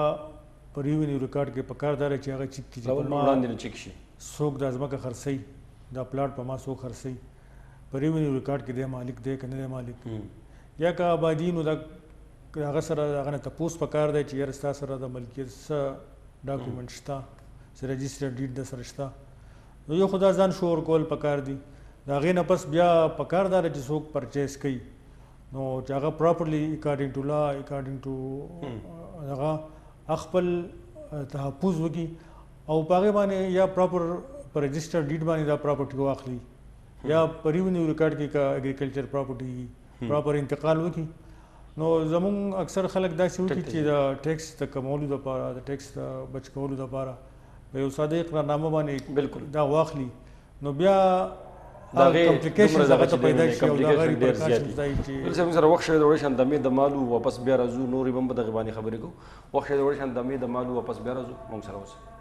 په ریونیو ریکارډ کې پکار دا ده چې هغه چیک کړي چې وړاندې نه چیک شي څوک دا ځمکه خرڅوي دا پلاټ په ما څوک خرڅوي په ریونیو ریکارډ کې دی مالک دی که نه دی مالک یا که آبادي نو دا هغه سره هغه نه تپوس پکار دی چې یاره ستا سره د ملکیت څه ډاکومنټ شته څه رجسټر ډیډ د سره شته نو یو خو دا ځان شور کول پکار دي د هغې نه پس بیا پکار دا دی چې څوک پرچیز کوي نو چې هغه پراپرلی اکارډینګ ټو لا اکارډینګ ټو هغه خپل تحفظ وکړي او په هغې باندې یا پراپر په رجسټر ډیډ باندې دا پراپرټي واخلي یا په ریونیو ریکارډ کې که اګریکلچر پراپرټي پراپر انتقال وکړي نو زمونږ اکثر خلک داسې وکړي چې د ټیکس د کمولو دپاره د ټیکس د بچ کولو دپاره په یو ساده اقرارنامه باندې بالکل دا واخلي نو بیا کمپلیکیشنز هغه ته پیدا شي او د هغه ریپرکاشنز دا چې موږ سره وخت شوی د وړې شان دمې د مالو واپس بیا راځو نورې به هم په دغې باندې خبرې کوو وخت شوی د وړې شان دمې د مالو واپس بیا راځو موږ سره اوسئ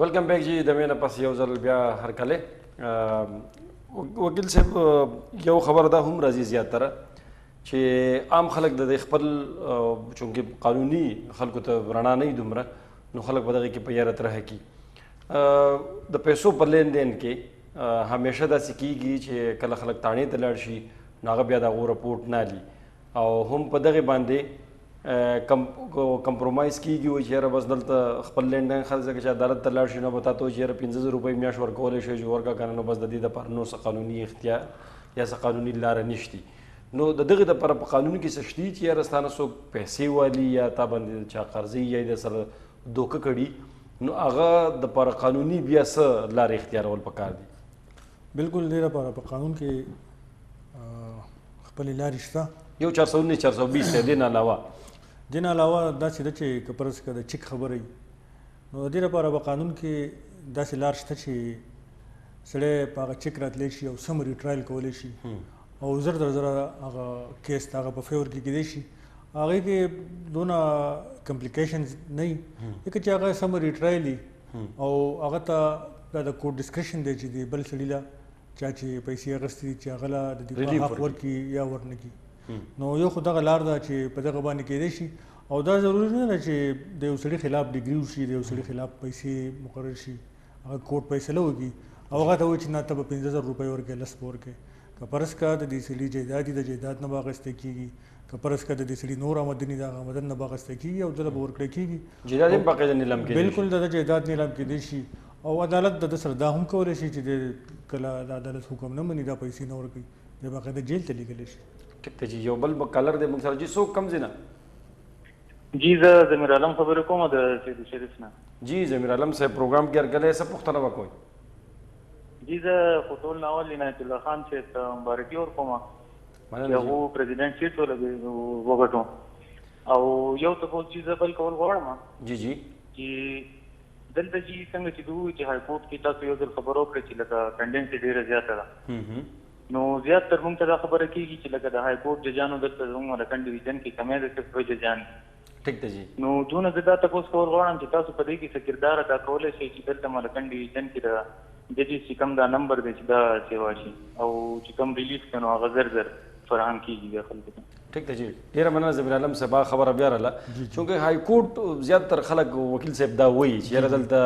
ویلکم بیک جی د مې نه پس یو ځل بیا هرکلی وکیل صاحب یو خبر دا هم راځي زیاتره چې عام خلک د خپل چونکې قانوني خلکو ته رڼا نه وي دومره نو خلک به دغې کې په یاره ترهه کي د پیسو په لین دین کې همیشه داسې کیږي چې کله خلک تاڼې ته لاړ شي نو هغه بیا د هغو رپورټ نه لي او هم په دغې باندې کمپرومایز کیږي وایي چې یاره بس دلته خپل لینډین خرڅ چې عدالت ته لاړ شي نو به تا ته وایي چې یاره 5,000 روپۍ میاشت ورکولی شي چې ورکړه که نه نو بس د دې دپاره نو څه قانوني اختیار یا څه قانوني لاره نشتي نو د دغې دپاره په قانون کې څه شتي چې یاره ستانه څوک پیسې والي یا تا باندې چا قرضوي یا د سره دوکه کړي نو هغه دپاره قانوني بیا څه لارې اختیارول پکار دي بالکل دې لپاره په قانون کې خپلې لارې شته یو 419 420 دی دې نه علاوه دې نه علاوه داسې ده چې که فرض کړه د چیک خبره وي نو د دې لپاره به قانون کې داسې لار شته چې سړی په هغه چیک راتلی شي او سمري ټرایل کولی شي او زر در زره هغه کیس د هغه په فیور کې کیدی شي هغې کې دونه کمپلیکیشنز نه وي ځکه چې هغه سمري ټرایل وي او هغه ته دا د کورټ ډسکریشن دی چې د بل سړي له چا چې پیسې اخیستې دي چې هغه له د دفاع حق ورکړي یا ورنه کړي نو یو خو دغه لار ده چې په دغه باندې کیدی شي او دا ضروري نه ده چې د یو سړي خلاف ډیګري وشي د یو سړي خلاف پیسې مقرر شي هغه کورټ فیصله وکړي او هغه ته وایي چې نه ته به 15,000 روپۍ ورکړې 10 به ورکړې که فرض کړه د دې سړي جایداد د جایداد نه به اخیستی کېږي که پرس کده د سړي نور آمدني د هغه آمدن نه به اخیستی کېږي او دله به ورکړی کېږي. جایداد هم باقاعده نیلام کېدی شي. بالکل د جایداد نیلام کېدی شي او عدالت د ده سره دا هم کولی شي چې د کله د عدالت حکم نه مني دا پیسې نه ورکوي د باقاعده جیل ته لیږلی شي. ټیک دی جی. یو بل کالر دی موږ سره. جی څوک کوم ځای نه؟ جی زه ضمیر عالم خبرې کوم د سید شریف نه. جی ضمیر عالم صاحب پروګرام کې هرکلی څه پوښتنه به کوئ؟ جی زه خو ټول ناول عنایت الله خان صاحب ته مبارکي ورکوم چې هغو پرزیدنټ سیټ وګټو او یو تپوس چې زه بل کول غواړم جی جی چې دلته جی څنګه چې دوی چې های کورټ کې تاسو یو ځل خبرو کړې چې لکه کنډنس ډېره زیاته ده نو زیات تر موږ ته دا خبره کېږي چې لکه د های کورټ ججانو دلته زموږ ملکن ډویژن کې کمی ده صرف دوه ججان ټیک ده جی. نو دونه زه دا تپوس کول غواړم چې تاسو په دې کې څه کردار ادا کولی شئ چې دلته ملکن ډویژن کې د ججز چې کوم دا نمبر دی چې دا سیوا شي او چې کوم ریلیف کړي نو هغه زر زر فراهم کېږي د خلکو ته. ټیک ده جی. ډېره مننه ضمیر عالم صاحب خبره بیا راله چونکې های کورټ زیاتره خلک وکیل صاحب دا وایي چې یاره دلته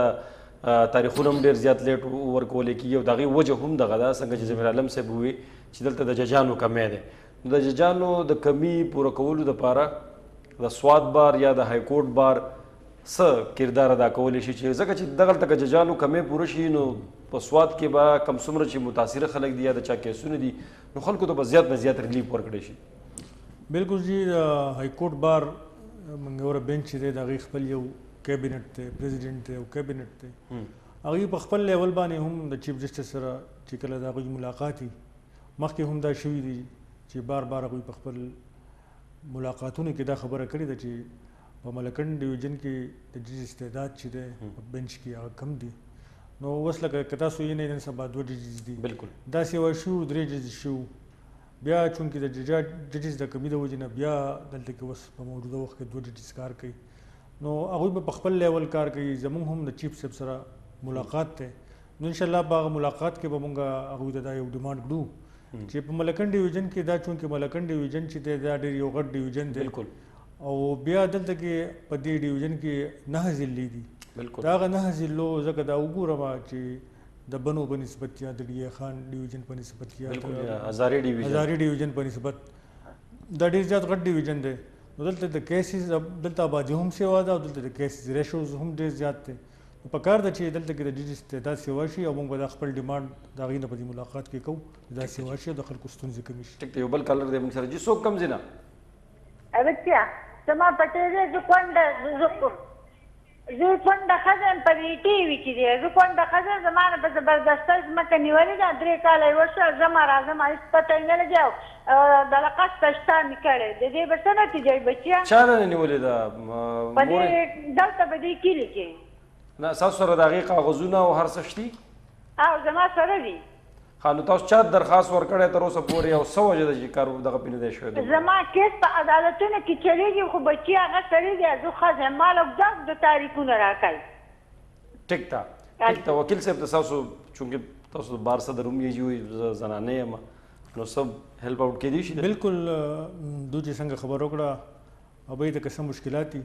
تاریخونه هم ډېر زیات لیټ ورکولی کېږي او د هغې وجه هم دغه ده څنګه چې ضمیر عالم صاحب ووایي چې دلته د ججانو کمی دی. نو د ججانو د کمی پوره کولو دپاره د سواد بار یا د های کورټ بار څه کردار ادا کولی شي چې ځکه چې دغلته که ججانو کمی پوره شي نو په سواد کې به کم څومره چې متاثره خلک دي یا د چا کیسونه دي نو خلکو ته به زیات نه زیات ریلیف ورکړی شي. بالکل جی. د های کورټ بار منګوره بینچ چې دی د هغې خپل یو کیبینټ دی پریزیډنټ دی او کیبینټ دی هغوی په خپل لیول باندې هم د چیف جسټس سره چې کله د هغوی ملاقات وي مخکې هم دا شوي دي چې بار بار هغوی په خپل ملاقاتونو کې دا خبره کړې ده چې په ملکن ډویژن کې د جج استعداد چې دی په بنچ کې هغه کم دي. نو اوس لکه که تاسو یې نه نن سبا دوه ججز دي بالکل داسې یوه شو درې ججز شو بیا چونکې د ججز د کمي د وجې نه بیا دلته کې اوس په موجوده وخت کې دوه ججز کار کوي نو هغوی به په خپل لیول کار کوي. زموږ هم د چیف صاحب سره ملاقات دی نو انشاءالله په هغه ملاقات کې به مونږ هغوی ته دا یو ډیمانډ کړو چې په ملکن ډویژن کې دا چونکې ملکن ډویژن چې دی دا ډېر یو غټ ډویژن دی بالکل او بیا دلته کې په دې ډویژن کې 9 ضلعې دي. بالکل دا هغه 9 ضلعو ځکه دا وګورم چې د بنو په نسبت یا د ډي خان ډویژن په نسبت یا هزارې ډویژن په نسبت دا ډېر زیات غټ ډویژن دی. نو دلته د کیسز دلته آبادي هم سیوا ده او دلته د کیسز ریشوز هم ډېر زیات دی. نو په کار ده چې دلته کې د جج استعداد سیوا شي او موږ به دا خپل ډیمانډ د هغې نه په دې ملاقات کې کوو دا سیوا شي او د خلکو ستونزې کمې شي. ټیک دی. یو بل کالر دی موږ سره. جی څوک کوم ځای نه؟ اغتیا زما پټې زه کونډه زه کونډه ښځه یم په دې ټي وي کې دی زه کونډه ښځه زما نه په زبردستۍ ځمکه نیولې ده 3 کاله یې وشوه زه ما راځم هېڅ پته یې نه لګي او د لقست شته مې کړی د دې به څه نتیجه وي بچیه چا نه نیولې ده په دې دلته په دې کلي کې نه ستاسو سره د هغې کاغذونه او هر څه شتي او زما سره دي ښه نو تاسو چا درخواست ورکړی تر اوسه پورې او څه وجه ده چې کار دغه پې نه دی شوی؟ زما کیس په عدالتونو کې چلېږي خو بچي هغه سړي دی زه ښځه یم ما له د تاریخونه راکوي. ټیک ده ټیک ده. وکیل صاحب ته تاسو چونکې تاسو د بار صدر هم یې زه زنانه یم نو سب هیلپ آؤټ کېدی شي؟ بالکل. دوی چې څنګه خبر وکړه هغوی ته که څه مشکلات دي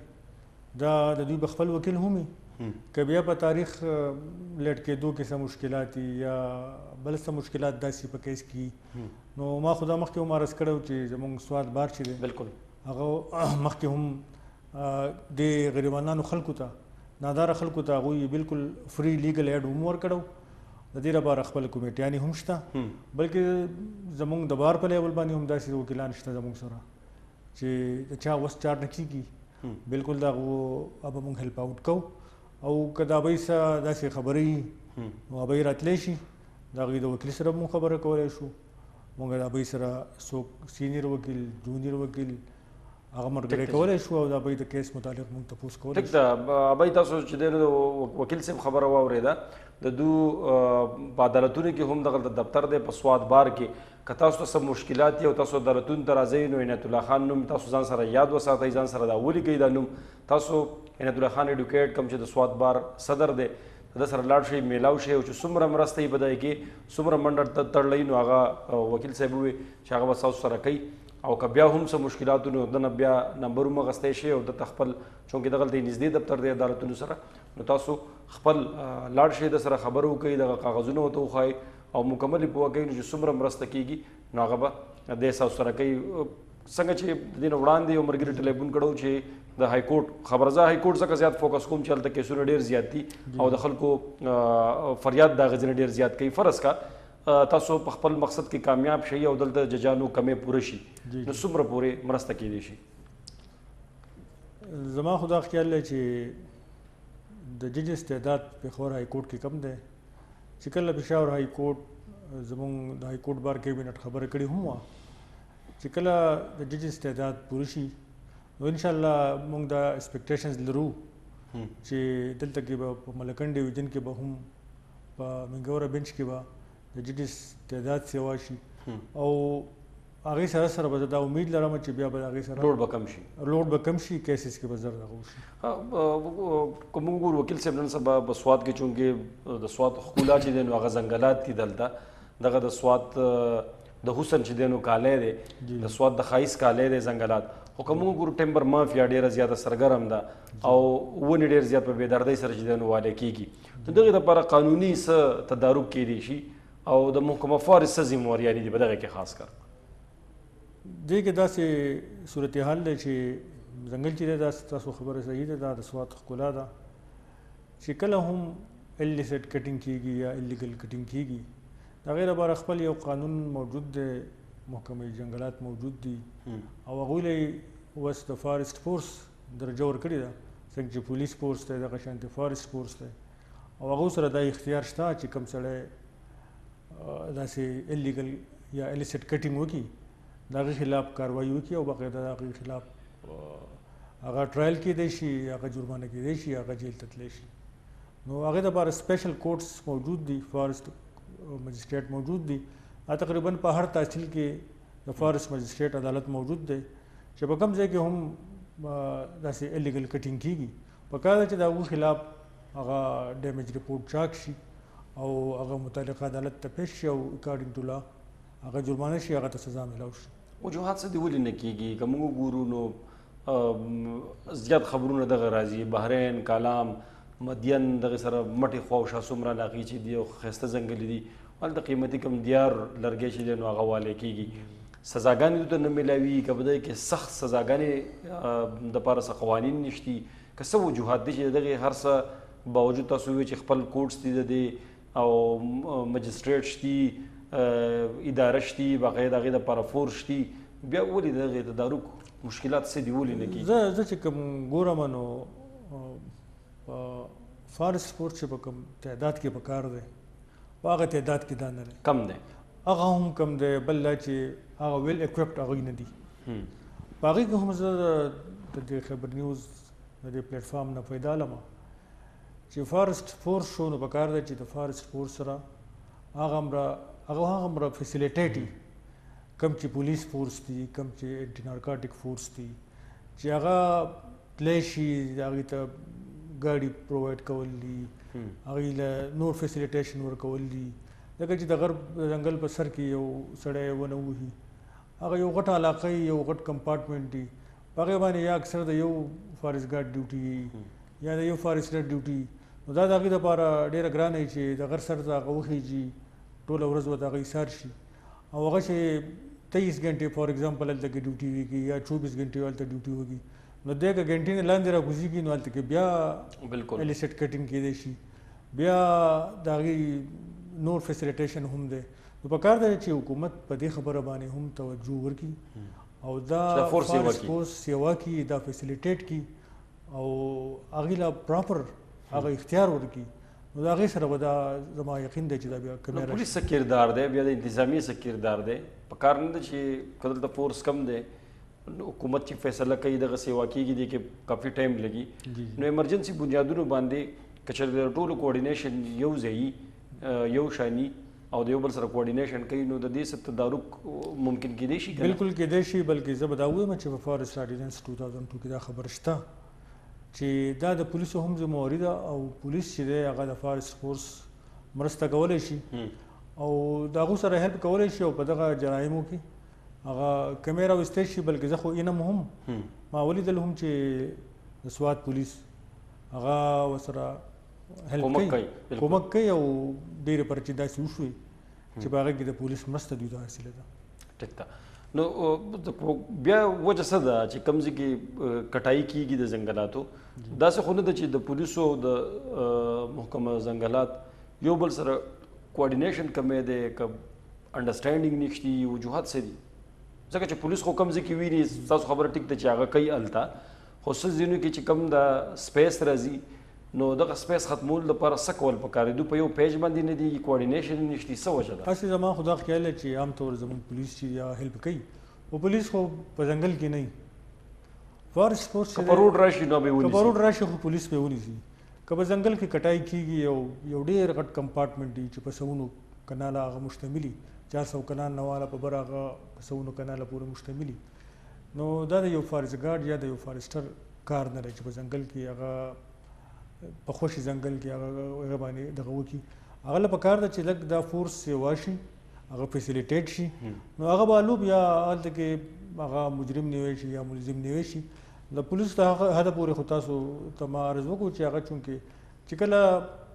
دا د دوی به خپل وکیل هم وي که بیا په تاریخ لیټ کېدو کې څه مشکلات دي یا بل څه مشکلات داسې په کیس کې نو ما خو دا مخکې هم عرض کړی چې زموږ سواد بار چې دی بالکل هغه مخکې هم د غریبانانو خلکو ته ناداره خلکو ته هغوی بالکل فری لیګل ایډ هم ورکړو د دې لپاره خپل کمیټیانې هم شته بلکې زموږ د بار په لیول باندې هم داسې وکیلان شته زموږ سره چې د چا وس چار نه کېږي بالکل د هغو به موږ هیلپ آؤټ کوو او که د هغوی څه داسې خبرې نو هغوی راتلی شي د هغوی د وکیل سره مو خبره کولی شو موږ د هغوی سره څوک سینیر وکیل جونیر وکیل هغه ملګری کولی شو او د هغوی د کیس متعلق موږ تپوس کولی شو. ټیک ده. هغوی تاسو چې دی نو وکیل صاحب خبره واورېده د دو په عدالتونو کې هم دغلته دفتر دی په سواد بار کې که تاسو ته څه مشکلات دي او تاسو عدالتونو ته راځئ نو عنایت الله خان نوم تاسو ځان سره یاد وساتئ ځان سره دا ولیکئ دا نوم تاسو عنایت الله خان ایډوکیټ کوم چې د سواد بار صدر دی د سره لاړ شئ میلاو شئ او چې څومره مرسته یې به دی کې څومره منډه تړلی نو هغه وکیل صاحب ووایي چې هغه به ستاسو سره کوي او که بیا هم څه مشکلات نو دنه بیا نمبر هم اخیستی شي او دته خپل چونکې دغلته یې نږدې دفتر دی عدالتونو سره نو تاسو خپل لاړ شئ د سره خبرې وکړئ دغه کاغذونه ورته وښایئ او مکمل یې پوه کوي نو چې څومره مرسته کیږي نو هغه به دی ستاسو سره کوي څنګه چې د دې نه وړاندې یو ملګري ټلیفون کړو چې د های کورټ خبرزه های کورټ څخه زیات فوکس کوم چې هلته کیسونه ډېر زیات دي او د خلکو فریاد د هغې ځینې ډېر زیات کوي. فرض کا تاسو په خپل مقصد کې کامیاب شئ او دلته ججانو کمې پوره شي نو څومره پورې مرسته کیدی شي؟ زما خو دا خیال دی چې د ججز تعداد پېښور های کورټ کې کم دی چې کله پېښور های کورټ زموږ د های کورټ بار کیبینټ خبره کړې هم وه چې کله د ججز تعداد پوره شي نو انشاءالله موږ دا ایکسپیکټیشنز لرو چې دلته کې به په ملکن ډیویژن کې به هم په منګوره بنچ کې به د ججز تعداد سیوا شي او هغې سره به زه دا امید لرم چې بیا به د هغې سره لوډ به کم شي کیسز کې به زر دغه وشي. که موږ ګورو وکیل صاحب نن سبا په سوات کې چونکې د سوات ښکلا چې دی نو هغه ځنګلات دي دلته دغه د سوات د حسن چې دی نو کالی دی د سوات د ښایست کالی دی ځنګلات خو که موږ ګورو ټمبر مافیا ډېره زیاته سرګرم ده او ونې ډېر زیات په بېدردۍ سره چې دی نو والی کېږي نو دغې دپاره قانوني څه تدارک کیدی شي او د محکمه فارس څه ذمهواریانې دي په دغې کې خاص کر دې کې داسې صورتحال دی چې ځنګل چې دی دا ستاسو خبره صحیح ده دا د سوات ښکلا ده چې کله هم الیسټ کټینګ کېږي یا الیګل کټینګ کېږي د هغې لپاره خپل یو قانون موجود دی محکمه جنګلات موجود دي او هغوی له اوس د فارسټ فورس درجه ورکړې ده څنګه چې پولیس فورس دی دغه شانتې فارسټ فورس دی او هغو سره دا اختیار شته چې کوم سړی داسې الیګل یا الیسټ کټینګ وکړي د هغې خلاف کاروایي وکړي او باقاعده د هغې خلاف هغه ټرایل کیدی شي هغه جرمانه کیدی شي هغه جیل ته تللی شي نو هغې دپاره سپیشل کورټس موجود دي فارسټ مجسټریټ موجود دي تقریبا په هر تحصیل کې د فارسټ مجسټریټ عدالت موجود دی چې په کوم ځای کې هم داسې الیګل کټینګ کېږي پکار ده چې د هغو خلاف هغه ډیمیج رپورټ چاک شي او هغه متعلقه عدالت ته پیش شي او اکارډینګ ټو لا هغه جرمانه شي هغه ته سزا میلاو شي. وجوهات څه دي ولې نه کېږي که موږ وګورو نو زیات خبرونه دغه راځي بحرین کالام مدین دغه سره مټې خوا او شا څومره علاقې چې دي او ښایسته ځنګلې دي هلته قیمتي کم دیار لرګی چې دی نو هغه والی کېږي سزاګانې دلته نه میلاوي که په دغې کې سخت سزاګانې دپاره څه قوانین نشتي که څه وجوهات دي چې د دغې هر څه باوجود تاسو ووایئ چې خپل کوټس دي د دې او مجسټریټ شتي اداره شتي باقاعده هغې دپاره فورس شتي بیا ولې د هغې تدارک مشکلات څه دي ولې نه کېږي؟ زه چې کوم ګورم نو په فارسټ فورس چې په کوم تعداد کې په کار دی په هغه تعداد کې دا نه دی کم دی هغه هم کم دی بل دا چې هغه ویل اکوپټ هغوی نه دي په هغې کې هم زه د دې خبر نیوز د دې پلیټ فارم نه فایده لمه چې فارسټ فورس شو نو په کار دی چې د فارسټ فورس سره هغه همره فیسیلیټیټي کم چې پولیس فورس دي کم چې انټي نارکاټک فورس دي چې هغه تللی شي هغې ته ګاډي پرووایډ کول دي هغوی له نور فیسیلیټیشن ورکول دي ځکه چې د غرب ځنګل په سر کې یو سړی ونه وهي هغه یو غټه علاقه یو غټ کمپارټمنټ دي په هغې باندې یا اکثر د یو فارسټ ګارډ ډیوټي یا د یو فارسټر ډیوټي نو دا د هغې دپاره ډېره ګرانه وي چې د غر سر ته هغه وخیږي ټوله ورځ به د هغه ایثار شي او هغه چې 23 घंटे فار ایگزامپل هلته کې ډیوټي وکړي یا 24 घंटे هلته ډیوټي وکړي نو دی که ګنټې نه لاندې راکوزېږي نو هلته کې بیا الیسټ کټینګ کیدی شي بیا د هغې نور فیسیلیټیشن هم دی نو پکار دی چې حکومت په دې خبره باندې هم توجه وکړي او دا فورس سیوا کړي دا فیسیلیټیټ کړي او هغې له پراپر هغه اختیار ورکړي نو د هغې سره به دا زما یقین دی چې دا بیا کمی راشي. پولیس څه کردار دی بیا د انتظامیې څه کردار دی پکار نه ده چې که دلته فورس کم دی حکومت چې فیصله کوي دغه سیوا کېږي دی کې کافي ټایم لګي نو ایمرجنسي بنیادونو باندې که چېرې د ټولو کوارډینیشن یو ځایي یو شاني او د یو بل سره کوارډینیشن کوي نو د دې څه تدارک ممکن کېدی شي بالکل کېدی شي بلکې زه به دا ووایم چې په فارسټ آرډیننس 2002 کې دا خبره شته چې دا د پولیسو هم ذمهواري ده او پولیس چې دی هغه د فارسټ فورس مرسته کولی شي او د هغو سره هیلپ کولی شي او په دغه جرایمو کې هغه کمې راویستی شي بلکې زه خو اینم هم ما ولیدل هم چې د سوات پولیس هغه ورسره هیلپ کومک کوي او ډېرې پرچې داسې وشوې چې په هغه کې د پولیس مرسته دوی ته حاصله ده. ټیک ده نو بیا وجه څه ده چې کوم ځای کې کټایي کیږي د ځنګلاتو داسې خو نه ده چې د پولیسو د محکمه ځنګلات یو بل سره کوارډینیشن کمی دی که انډرسټینډینګ نشته وجوهات څه دي ځکه چې پولیس خو کوم ځای کې ویني تاسو خبره ټیک ده چې هغه کوي هلته خو څه ځینو کې چې کوم د سپیس راځي نو دغه سپیس ختمول لپاره څه کول پکار دي په یو پیج باندې نه دي کوارډینیشن نشته څه وجه ده هسې زما خو دا خیال دی چې عام طور زموږ پولیس چې یا هیلپ کوي او پولیس خو په ځنګل کې نه فارسټ فورس که په روډ راشي نو به ونیسي که په روډ راشي خو پولیس به ونیسي که په ځنګل کې کټای کېږي یو ډېر غټ کمپارټمنټ دی چې په سوونو کناله هغه مشتملي 400 کنال نه والا په بر هغه په سوونو کناله پورې مشتملي نو دا د یو فارسټ ګارډ یا د یو فارسټر کار نه دی چې په ځنګل کې هغه په خوشي ځنګل کې هغه باندې دغه وکړي هغه له پکار ده چې لږ دا فورس واشي هغه فیسیلیټیټ شي نو هغه به الوب یا هلته کې هغه مجرم نیوی شي یا ملزم نیوی شي د پولیس ته هغه حده پورې خو تاسو ته ما عرض وکړو چې هغه چونکې چې کله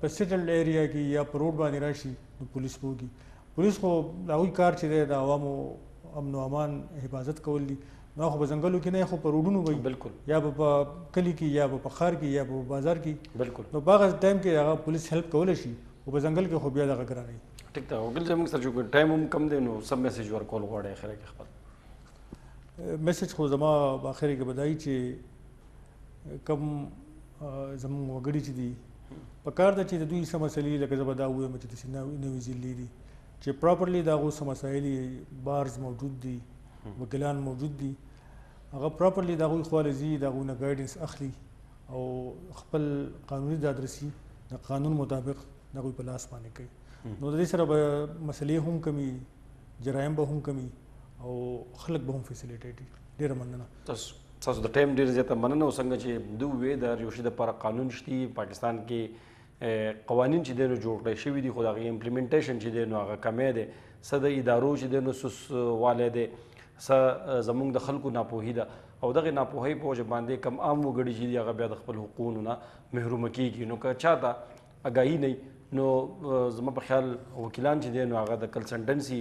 په سیټلډ ایریا کې یا په روډ باندې راشي نو پولیس به وکړي پولیس خو د هغوی کار چې دی د عوامو امن و امان حفاظت کول دي نو خو په ځنګلو کې نه خو په روډونو وي بالکل یا به په کلي کې یا به په ښار کې یا به په بازار کې بالکل نو په هغه ټایم کې هغه پولیس هیلپ کولی شي خو په ځنګل کې خو بیا دغه ګرانوي ټیک ده وګل زموږ سره چې ټایم هم کم دی نو سم میسج ورکول غواړئ اخره کې خپل میسج خو زما په اخر کې بدایي چې کم زموږ وګړي چې دي په کار ده چې د دوی څه مسلې لکه زه به دا ووایم چې داسې نوې ضلعې دي چې پراپرلی د هغو څه مسایل بارز موجود دي وکیلان موجود دي هغه پراپرلی د هغوی خواله ځي د هغوی نه ګایډنس اخلي او خپل قانوني دادرسي د قانون مطابق د هغوی په لاس باندې کوي نو د دې سره به مسلې هم کمي جرایم به هم کمي او خلک به هم فیسیلیټیټي ډېره مننه تاسو د ټایم ډېر زیاته مننه او څنګه چې دوی وې د یو شي دپاره قانون شتي پاکستان کې قوانین چې دی نو جوړ کړی شوي دي خو د هغې امپلیمنټیشن چې دی نو هغه کمی دی څه د ادارو چې دی نو سسوالی دی څه زموږ د خلکو ناپوهي ده او دغې ناپوهۍ په وجه باندې کم عام وګړي چې دي هغه بیا د خپل حقوقو نه محرومه کېږي نو که چاته اګاهي نه نو زما په خیال وکیلان چې دی نو هغه د کنسلټنسي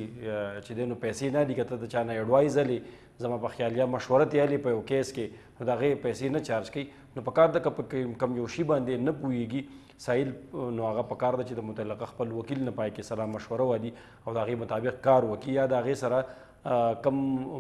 چې دی نو پیسې نه دي که ته د چا نه ایډوایز هلې زما په خیال یا مشوره تیالې په یو کیس کې نو د هغې پیسې نه چارج کوي نو په کار ده که په کم یو شي باندې نه پوهېږي سایل نو هغه په کار ده چې د متعلقه خپل وکیل نه پای کې سره مشوره والي او د هغې مطابق کار وکړي یا د هغې سره کم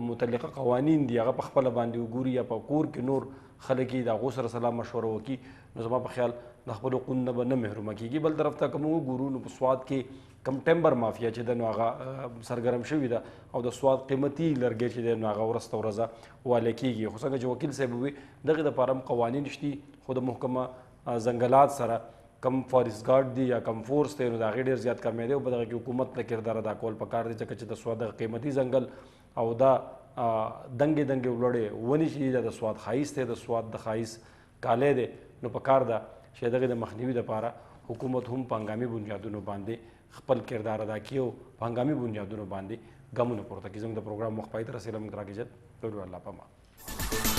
متعلقه قوانین دي هغه په خپله باندې وګوري یا په کور کې نور خلک یې د هغو سره سلا مشوره وکړي نو زما په خیال د خپلو حقوقو نه به نه محرومه کېږي بل طرف ته که موږ وګورو نو په سوات کې کم ټمبر مافیا چې ده نو هغه سرګرم شوي ده او د سوات قیمتي لرګی چې دی نو هغه ورځ ته ورځه والی کېږي خو څنګه چې وکیل صاحب ووي دغې دپاره هم قوانین شتي خو د محکمه ځنګلات سره کم فارسټ ګارډ دی یا کم فورس دی نو د هغې ډېر زیات کمی دی او په دغه کې حکومت له کردار ادا کول پکار دی ځکه چې د سوات دغه قیمتي ځنګل او دا دنګې دنګې وړړې ونې چې دي دا د سوات ښایست دی د سوات د ښایست کالی دی نو پکار ده چې دغې د مخنیوي دپاره حکومت هم په هنګامي بنیادونو باندې خپل کردار ادا کړي او په هنګامي بنیادونو باندې ګامونه پورته کړي زموږ د پروګرام مخ پای ته رسېدل موږ راکېجت الله پاما